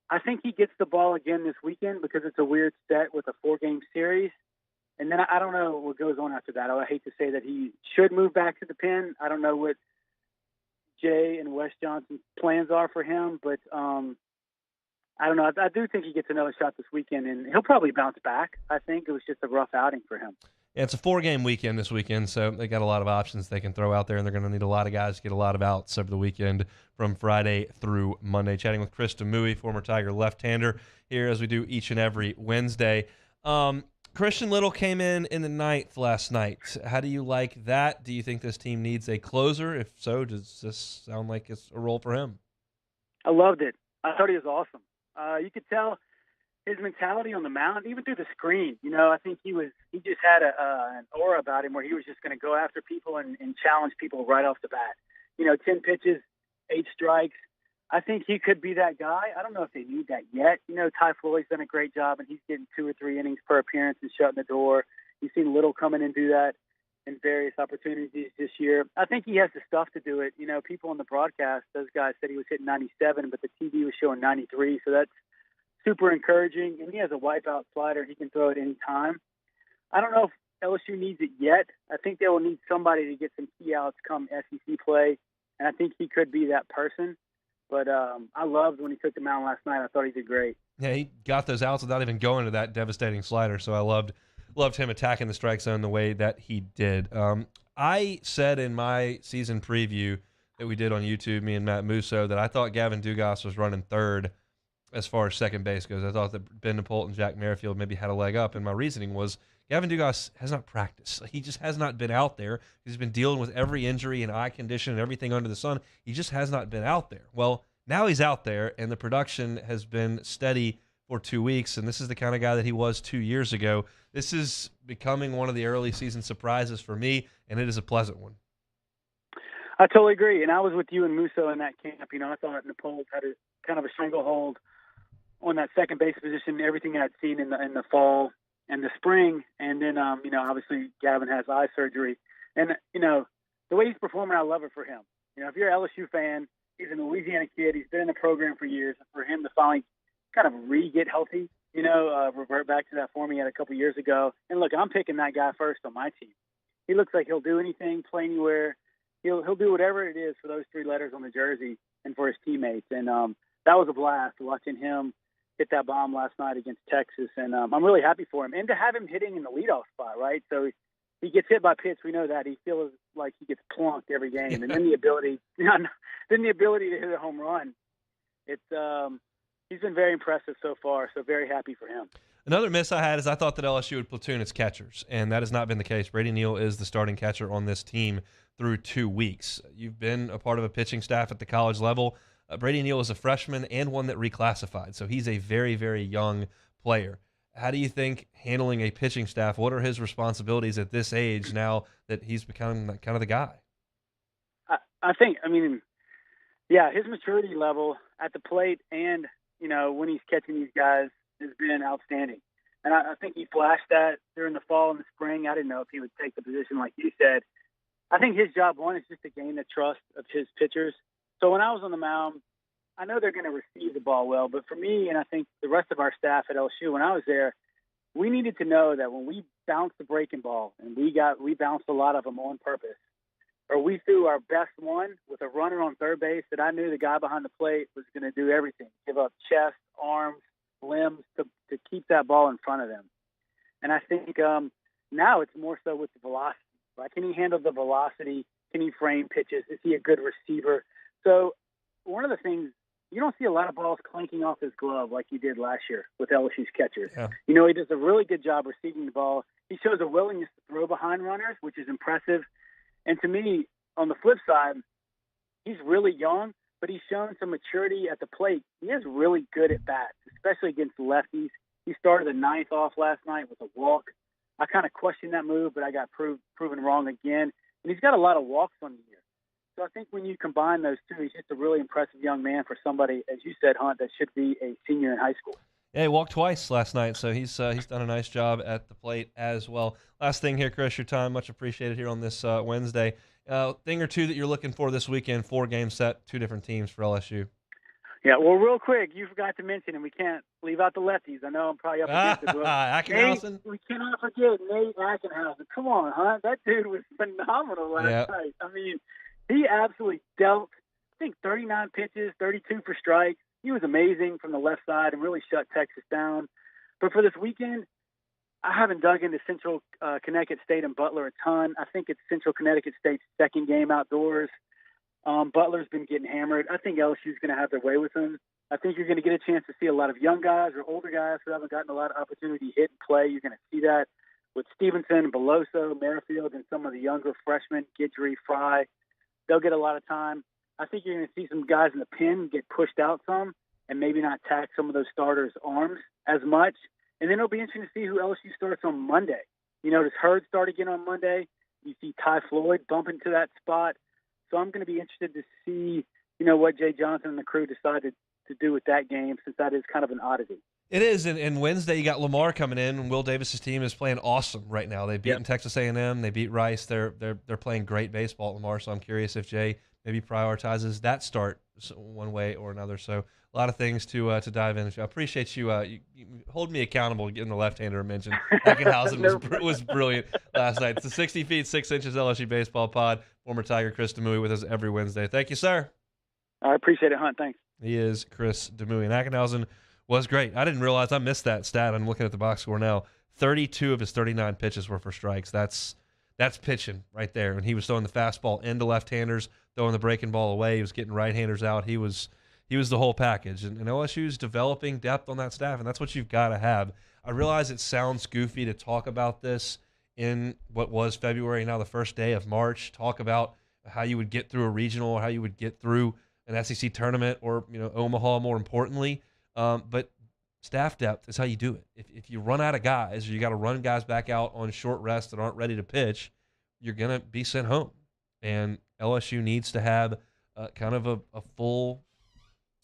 S3: I think he gets the ball again this weekend because it's a weird set with a 4-game series. And then I don't know what goes on after that. I hate to say that he should move back to the pen. I don't know what Jay and Wes Johnson's plans are for him, but I don't know. I do think he gets another shot this weekend, and he'll probably bounce back. I think it was just a rough outing for him.
S2: Yeah, it's a 4-game weekend this weekend, so they got a lot of options they can throw out there, and they're going to need a lot of guys to get a lot of outs over the weekend from Friday through Monday. Chatting with Chris Demu, former Tiger left-hander, here as we do each and every Wednesday. Christian Little came in the 9th last night. How do you like that? Do you think this team needs a closer? If so, does this sound like it's a role for him?
S3: I loved it. I thought he was awesome. You could tell his mentality on the mound, even through the screen. I think he just had an aura about him where he was just going to go after people and challenge people right off the bat. 10 pitches, 8 strikes. I think he could be that guy. I don't know if they need that yet. Ty Floyd's done a great job, and he's getting 2 or 3 innings per appearance and shutting the door. You've seen Little come in and do that in various opportunities this year. I think he has the stuff to do it. People on the broadcast, those guys said he was hitting 97, but the TV was showing 93, so that's super encouraging. And he has a wipeout slider. He can throw it any time. I don't know if LSU needs it yet. I think they will need somebody to get some key outs come SEC play, and I think he could be that person. But I loved when he took the mound last night. I thought he did great.
S2: Yeah, he got those outs without even going to that devastating slider, so I loved him attacking the strike zone the way that he did. I said in my season preview that we did on YouTube, me and Matt Musso, that I thought Gavin Dugas was running third as far as second base goes. I thought that Ben DePault and Jack Merrifield maybe had a leg up, and my reasoning was Gavin Dugas has not practiced. He just has not been out there. He's been dealing with every injury and eye condition and everything under the sun. He just has not been out there. Well, now he's out there, and the production has been steady for 2 weeks, and this is the kind of guy that he was 2 years ago. This is becoming one of the early season surprises for me, and it is a pleasant one.
S3: I totally agree, and I was with you and Musso in that camp. I thought Nepal had a kind of a stranglehold on that second base position, everything I'd seen in the fall and the spring, and then obviously Gavin has eye surgery, and the way he's performing, I love it for him. If you're an LSU fan, he's a Louisiana kid. He's been in the program for years. For him to finally kind of get healthy, revert back to that form he had a couple years ago. And look, I'm picking that guy first on my team. He looks like he'll do anything, play anywhere. He'll do whatever it is for those 3 letters on the jersey and for his teammates. And that was a blast watching him hit that bomb last night against Texas. And I'm really happy for him. And to have him hitting in the leadoff spot, right? So he gets hit by pitch. We know that. He feels like he gets plunked every game. And then the ability to hit a home run. He's been very impressive so far, so very happy for him.
S2: Another miss I had is I thought that LSU would platoon its catchers, and that has not been the case. Brady Neal is the starting catcher on this team through 2 weeks. You've been a part of a pitching staff at the college level. Brady Neal is a freshman and one that reclassified, so he's a very, very young player. how do you think handling a pitching staff, what are his responsibilities at this age now that he's becoming kind of the guy?
S3: I think, his maturity level at the plate and, when he's catching these guys has been outstanding. And I think he flashed that during the fall and the spring. I didn't know if he would take the position like you said. I think his job, one, is just to gain the trust of his pitchers. So when I was on the mound, I know they're going to receive the ball well, but for me, and I think the rest of our staff at LSU, when I was there, we needed to know that when we bounced the breaking ball, and we bounced a lot of them on purpose, or we threw our best one with a runner on third base, that I knew the guy behind the plate was going to do everything, give up chest, arms, limbs to keep that ball in front of them. And I think now it's more so with the velocity. Like, can he handle the velocity? Can he frame pitches? Is he a good receiver? So one of the things, you don't see a lot of balls clanking off his glove like he did last year with LSU's catchers.
S2: Yeah.
S3: He does a really good job receiving the ball. He shows a willingness to throw behind runners, which is impressive. And to me, on the flip side, he's really young, but he's shown some maturity at the plate. He is really good at bats, especially against lefties. He started the ninth off last night with a walk. I kind of questioned that move, but I got proven wrong again. And he's got a lot of walks on the year. So I think when you combine those two, he's just a really impressive young man for somebody, as you said, Hunt, that should be a senior in high school.
S2: Yeah, he walked twice last night, so he's done a nice job at the plate as well. Last thing here, Chris, your time, much appreciated here on this Wednesday. Thing or two that you're looking for this weekend, 4-game set, 2 different teams for LSU.
S3: Yeah, well, real quick, you forgot to mention, and we can't leave out the lefties. I know I'm probably up against it.
S2: Ackenhausen?
S3: We cannot forget Nate Ackenhausen. Come on, Hunt. That dude was phenomenal last night. I mean, he absolutely dealt, I think, 39 pitches, 32 for strikes. He was amazing from the left side and really shut Texas down. But for this weekend, I haven't dug into Central Connecticut State and Butler a ton. I think it's Central Connecticut State's second game outdoors. Butler's been getting hammered. I think LSU's going to have their way with them. I think you're going to get a chance to see a lot of young guys or older guys who haven't gotten a lot of opportunity to hit and play. You're going to see that with Stevenson, Beloso, Merrifield, and some of the younger freshmen, Guidry, Fry. They'll get a lot of time. I think you're going to see some guys in the pen get pushed out some and maybe not tax some of those starters' arms as much. And then it'll be interesting to see who LSU starts on Monday. Does Hurd start again on Monday? You see Ty Floyd bump into that spot. So I'm going to be interested to see, what Jay Johnson and the crew decided to do with that game, since that is kind of an oddity.
S2: It is, and Wednesday you got Lamar coming in, and Will Davis's team is playing awesome right now. They've beaten Texas A&M, they beat Rice. They're playing great baseball at Lamar. So I'm curious if Jay maybe prioritizes that start one way or another. So a lot of things to dive into. I appreciate you. You hold me accountable getting the left-hander mentioned. Ackenhausen was brilliant last night. It's the 60 feet 6 inches LSU baseball pod. Former Tiger Chris Demu with us every Wednesday. Thank you, sir.
S3: I appreciate it, Hunt. Thanks.
S2: He is Chris Demu, and Ackenhausen was great. I didn't realize I missed that stat. I'm looking at the box score now. 32 of his 39 pitches were for strikes. That's pitching right there. And he was throwing the fastball into left-handers, throwing the breaking ball away. He was getting right-handers out. He was the whole package. And LSU's developing depth on that staff, and that's what you've got to have. I realize it sounds goofy to talk about this in what was February, now the first day of March, talk about how you would get through a regional or how you would get through an SEC tournament or Omaha more importantly. But staff depth is how you do it. If you run out of guys or you got to run guys back out on short rest that aren't ready to pitch, you're going to be sent home. And LSU needs to have kind of a full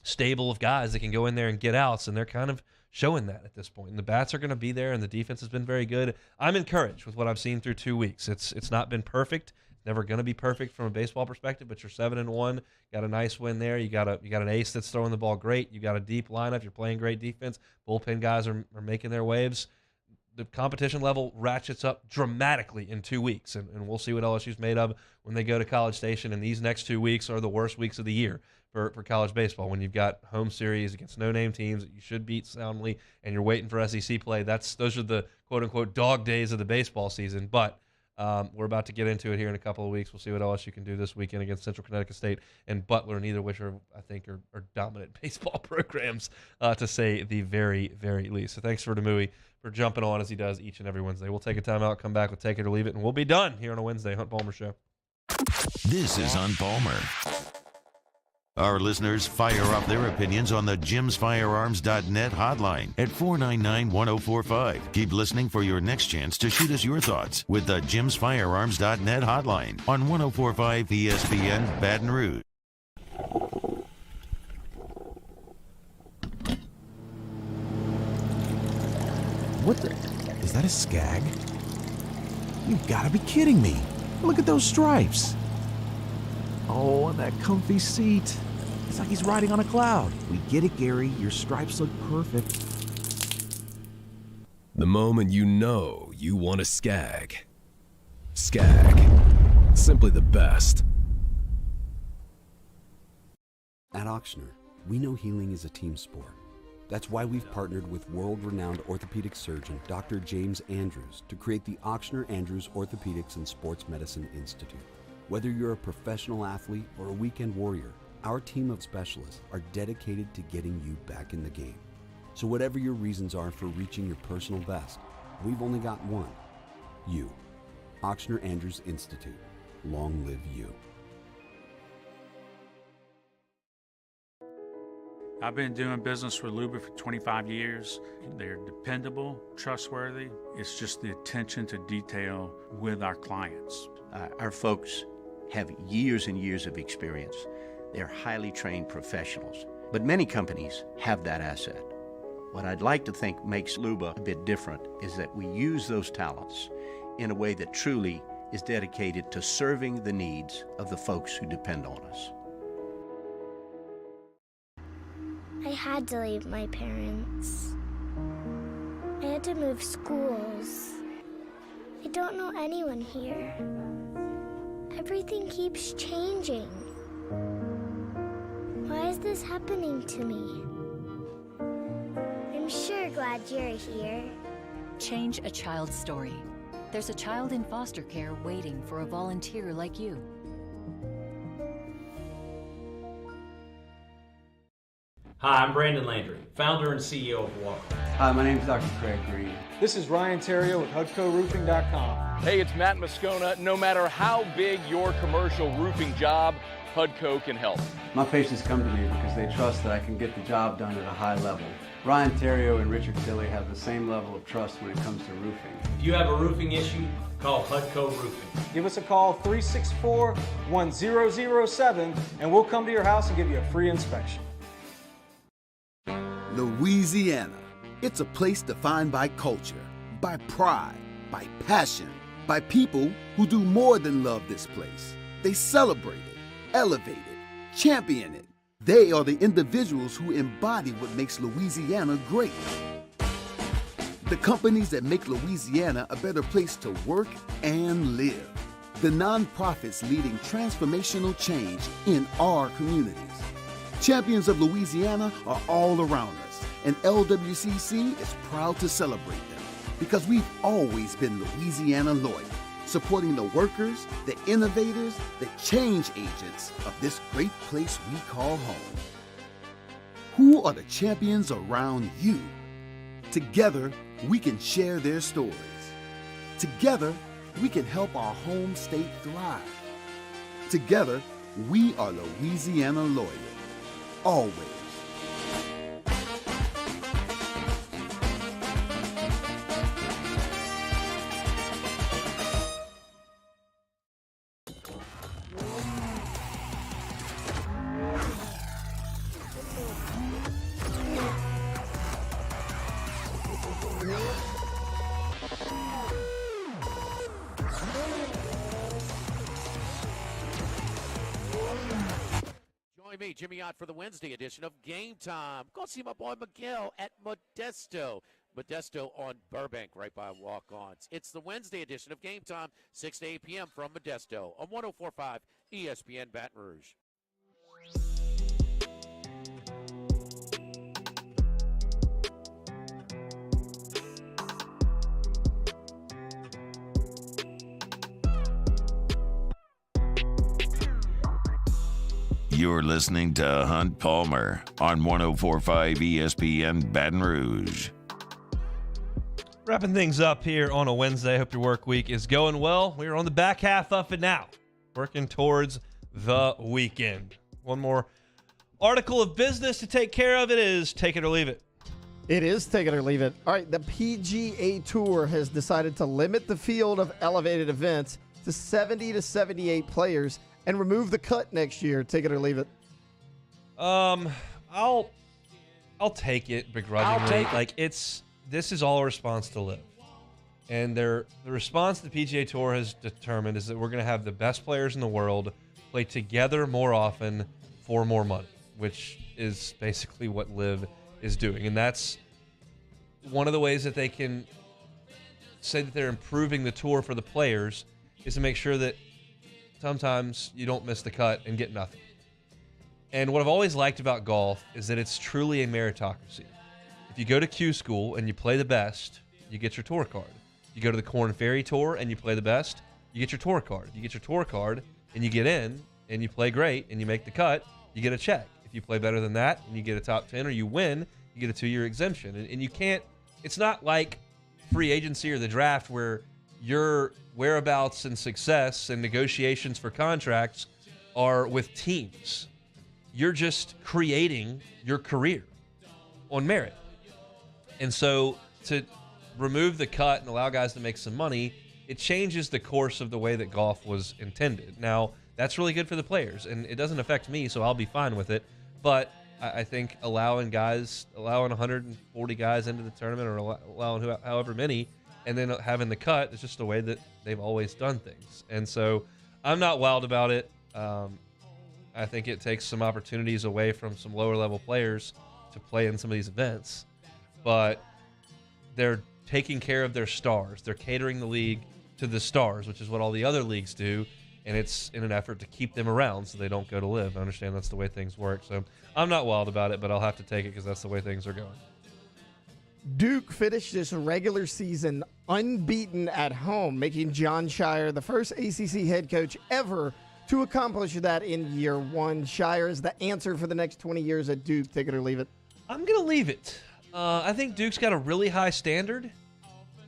S2: stable of guys that can go in there and get outs, and they're kind of showing that at this point. And the bats are going to be there, and the defense has been very good. I'm encouraged with what I've seen through 2 weeks. It's not been perfect. Never going to be perfect from a baseball perspective, but you're 7-1. Got a nice win there. You got an ace that's throwing the ball great. You got a deep lineup. You're playing great defense. Bullpen guys are making their waves. The competition level ratchets up dramatically in 2 weeks, and we'll see what LSU's made of when they go to College Station. And these next 2 weeks are the worst weeks of the year for college baseball. When you've got home series against no-name teams that you should beat soundly, and you're waiting for SEC play, those are the quote-unquote dog days of the baseball season. But we're about to get into it here in a couple of weeks. We'll see what LSU can do this weekend against Central Connecticut State and Butler, neither of which are dominant baseball programs, to say the very, very least. So thanks for Demui for jumping on as he does each and every Wednesday. We'll take a timeout, come back with Take It or Leave It, and we'll be done here on a Wednesday. Hunt Palmer Show.
S1: This is On Palmer. Our listeners fire up their opinions on the jimsfirearms.net hotline at 499-1045. Keep listening for your next chance to shoot us your thoughts with the jimsfirearms.net hotline on 1045 ESPN Baton Rouge.
S4: What the? Is that a skag? You've got to be kidding me. Look at those stripes. Oh, and that comfy seat. It's like he's riding on a cloud. We get it, Gary. Your stripes look perfect.
S19: The moment you know you want a skag. Skag. Simply the best.
S16: At Ochsner, we know healing is a team sport. That's why we've partnered with world-renowned orthopedic surgeon Dr. James Andrews to create the Ochsner Andrews Orthopedics and Sports Medicine Institute. Whether you're a professional athlete or a weekend warrior, our team of specialists are dedicated to getting you back in the game. So whatever your reasons are for reaching your personal best, we've only got one. You. Ochsner Andrews Institute. Long live you.
S14: I've been doing business with Luba for 25 years. They're dependable, trustworthy. It's just the attention to detail with our clients.
S21: Our folks have years and years of experience. They're highly trained professionals, but many companies have that asset. What I'd like to think makes Luba a bit different is that we use those talents in a way that truly is dedicated to serving the needs of the folks who depend on us.
S17: I had to leave my parents. I had to move schools. I don't know anyone here. Everything keeps changing. Why is this happening to me? I'm sure glad you're here.
S7: Change a child's story. There's a child in foster care waiting for a volunteer like you.
S8: Hi, I'm Brandon Landry, founder and CEO of Walker.
S9: Hi, my name is Dr. Craig Green.
S10: This is Ryan Terrio with HUDCORoofing.com.
S11: Hey, it's Matt Moscona. No matter how big your commercial roofing job, HUDCO can help.
S9: My patients come to me because they trust that I can get the job done at a high level. Ryan Terrio and Richard Tilley have the same level of trust when it comes to roofing.
S8: If you have a roofing issue, call HUDCO Roofing.
S10: Give us a call, 364-1007, and we'll come to your house and give you a free inspection.
S13: Louisiana. It's a place defined by culture, by pride, by passion, by people who do more than love this place. They celebrate it, elevate it, champion it. They are the individuals who embody what makes Louisiana great. The companies that make Louisiana a better place to work and live. The nonprofits leading transformational change in our communities. Champions of Louisiana are all around us, and LWCC is proud to celebrate them because we've always been Louisiana loyal, supporting the workers, the innovators, the change agents of this great place we call home. Who are the champions around you? Together, we can share their stories. Together, we can help our home state thrive. Together, we are Louisiana loyal. Always.
S20: Me, Jimmy Ott, for the Wednesday edition of Game Time. Go see my boy Miguel at Modesto. Modesto on Burbank, right by Walk-Ons. It's the Wednesday edition of Game Time, 6 to 8 p.m. from Modesto on 104.5 ESPN Baton Rouge.
S1: You're listening to Hunt Palmer on 104.5 ESPN Baton Rouge.
S2: Wrapping things up here on a Wednesday. Hope your work week is going well. We are on the back half of it now, working towards the weekend. One more article of business to take care of. It is take it or leave it.
S12: It is take it or leave it. All right, the PGA Tour has decided to limit the field of elevated events to 70 to 78 players and remove the cut next year. Take it or leave it.
S2: I'll take it begrudgingly. This is all a response to live. And the response the PGA Tour has determined is that we're going to have the best players in the world play together more often for more money, which is basically what live is doing. And that's one of the ways that they can say that they're improving the tour for the players is to make sure that sometimes you don't miss the cut and get nothing. And what I've always liked about golf is that it's truly a meritocracy. If you go to Q School and you play the best, you get your tour card. You go to the Korn Ferry Tour and you play the best, you get your tour card. You get your tour card and you get in and you play great and you make the cut, you get a check. If you play better than that and you get a top 10 or you win, you get a 2-year exemption. And you can't, it's not like free agency or the draft where your whereabouts and success and negotiations for contracts are with teams. You're just creating your career on merit. And so to remove the cut and allow guys to make some money, it changes the course of the way that golf was intended. Now, that's really good for the players, and it doesn't affect me, so I'll be fine with it. But I think allowing 140 guys into the tournament or allowing however many, and then having the cut is just the way that they've always done things. And so I'm not wild about it. I think it takes some opportunities away from some lower-level players to play in some of these events. But they're taking care of their stars. They're catering the league to the stars, which is what all the other leagues do, and it's in an effort to keep them around so they don't go to live. I understand that's the way things work, so I'm not wild about it, but I'll have to take it because that's the way things are going.
S12: Duke finished this regular season unbeaten at home, making John Shire the first ACC head coach ever to accomplish that in year one. Shire is the answer for the next 20 years at Duke. Take it or leave it.
S2: I'm going to leave it. I think Duke's got a really high standard,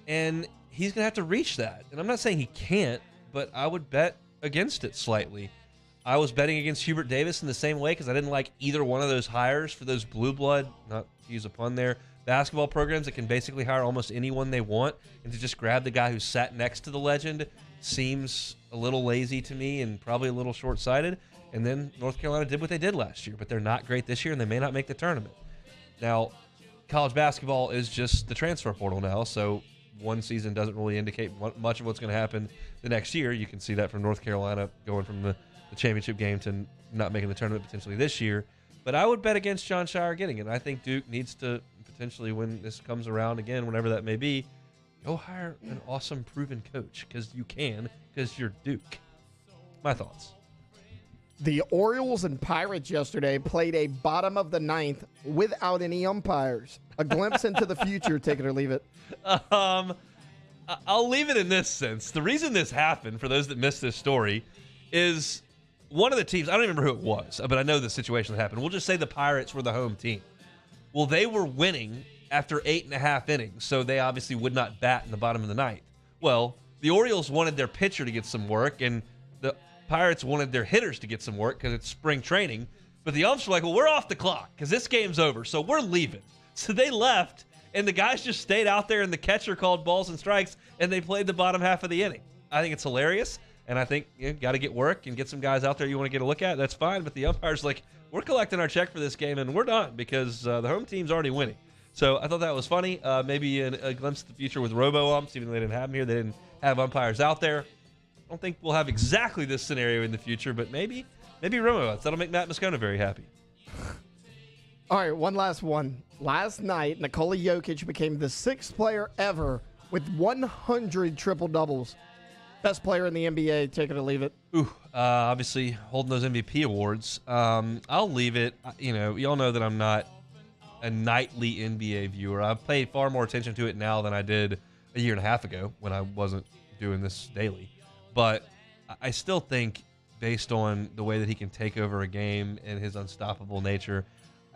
S2: and he's going to have to reach that. And I'm not saying he can't, but I would bet against it slightly. I was betting against Hubert Davis in the same way because I didn't like either one of those hires for those blue blood, not to use a pun there, basketball programs that can basically hire almost anyone they want, and to just grab the guy who sat next to the legend seems a little lazy to me and probably a little short-sighted. And then North Carolina did what they did last year, but they're not great this year, and they may not make the tournament. Now, college basketball is just the transfer portal now, so one season doesn't really indicate much of what's going to happen the next year. You can see that from North Carolina going from the championship game to not making the tournament potentially this year. But I would bet against John Shire getting it. I think Duke needs to potentially, when this comes around again, whenever that may be, go hire an awesome proven coach because you can, because you're Duke. My thoughts.
S12: The Orioles and Pirates yesterday played a bottom of the ninth without any umpires. A glimpse into the future, take it or leave it.
S2: I'll leave it in this sense. The reason this happened, for those that missed this story, is one of the teams, I don't remember who it was, but I know the situation that happened. We'll just say the Pirates were the home team. Well, they were winning after 8.5 innings, so they obviously would not bat in the bottom of the ninth. Well, the Orioles wanted their pitcher to get some work, and the Pirates wanted their hitters to get some work because it's spring training. But the umps were like, well, we're off the clock because this game's over, so we're leaving. So they left, and the guys just stayed out there, and the catcher called balls and strikes, and they played the bottom half of the inning. I think it's hilarious, and I think you got to get work and get some guys out there you want to get a look at. That's fine, but the umpire's like, we're collecting our check for this game, and we're done because the home team's already winning. So I thought that was funny. Maybe a glimpse of the future with robo-umps, even though they didn't have them here. They didn't have umpires out there. I don't think we'll have exactly this scenario in the future, but maybe robo-umps. That'll make Matt Moscona very happy.
S12: All right, one last one. Last night, Nikola Jokic became the 6th player ever with 100 triple-doubles. Best player in the NBA, take it or leave it.
S2: Obviously holding those MVP awards. I'll leave it. Y'all know that I'm not a nightly NBA viewer. I've paid far more attention to it now than I did a year and a half ago when I wasn't doing this daily. But I still think, based on the way that he can take over a game and his unstoppable nature,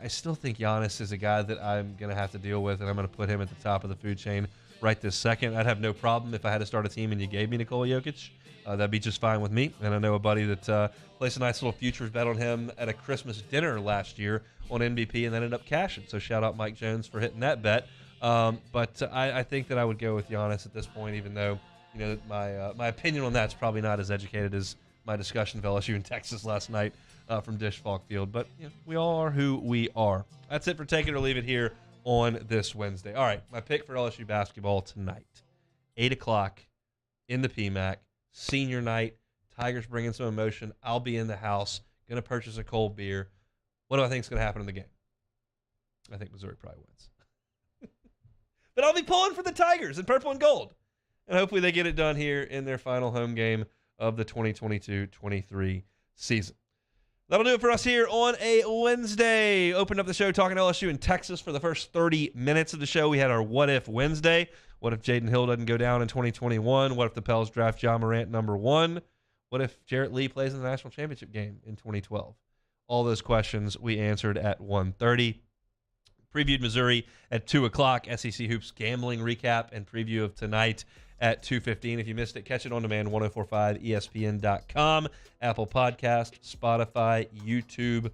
S2: I still think Giannis is a guy that I'm going to have to deal with, and I'm going to put him at the top of the food chain right this second. I'd have no problem if I had to start a team and you gave me Nikola Jokic. That'd be just fine with me. And I know a buddy that placed a nice little futures bet on him at a Christmas dinner last year on MVP and then ended up cashing. So shout out Mike Jones for hitting that bet. But I think that I would go with Giannis at this point, even though my opinion on that's probably not as educated as my discussion of LSU in Texas last night from Dish Falk Field. But we all are who we are. That's it for Take It or Leave It here on this Wednesday. All right, my pick for LSU basketball tonight, 8 o'clock in the PMAC, senior night. Tigers bringing some emotion. I'll be in the house, going to purchase a cold beer. What do I think is going to happen in the game? I think Missouri probably wins. But I'll be pulling for the Tigers in purple and gold. And hopefully they get it done here in their final home game of the 2022-23 season. That'll do it for us here on a Wednesday. Opened up the show talking LSU in Texas for the first 30 minutes of the show. We had our What If Wednesday. What if Jaden Hill doesn't go down in 2021? What if the Pels draft Ja Morant #1? What if Jarrett Lee plays in the national championship game in 2012? All those questions we answered at 1:30. Previewed Missouri at 2 o'clock. SEC Hoops gambling recap and preview of tonight at 2:15. If you missed it, catch it on demand, 1045ESPN.com, Apple Podcast, Spotify, YouTube,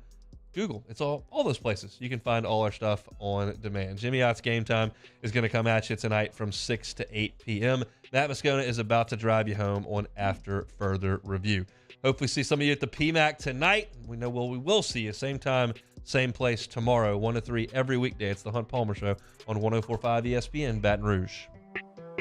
S2: Google. It's all those places. You can find all our stuff on demand. Jimmy Ott's Game Time is going to come at you tonight from 6 to 8 p.m. Matt Moscona is about to drive you home on After Further Review. Hopefully see some of you at the PMAC tonight. We know we will see you same time, same place tomorrow, 1 to 3 every weekday. It's the Hunt Palmer Show on 1045 ESPN Baton Rouge.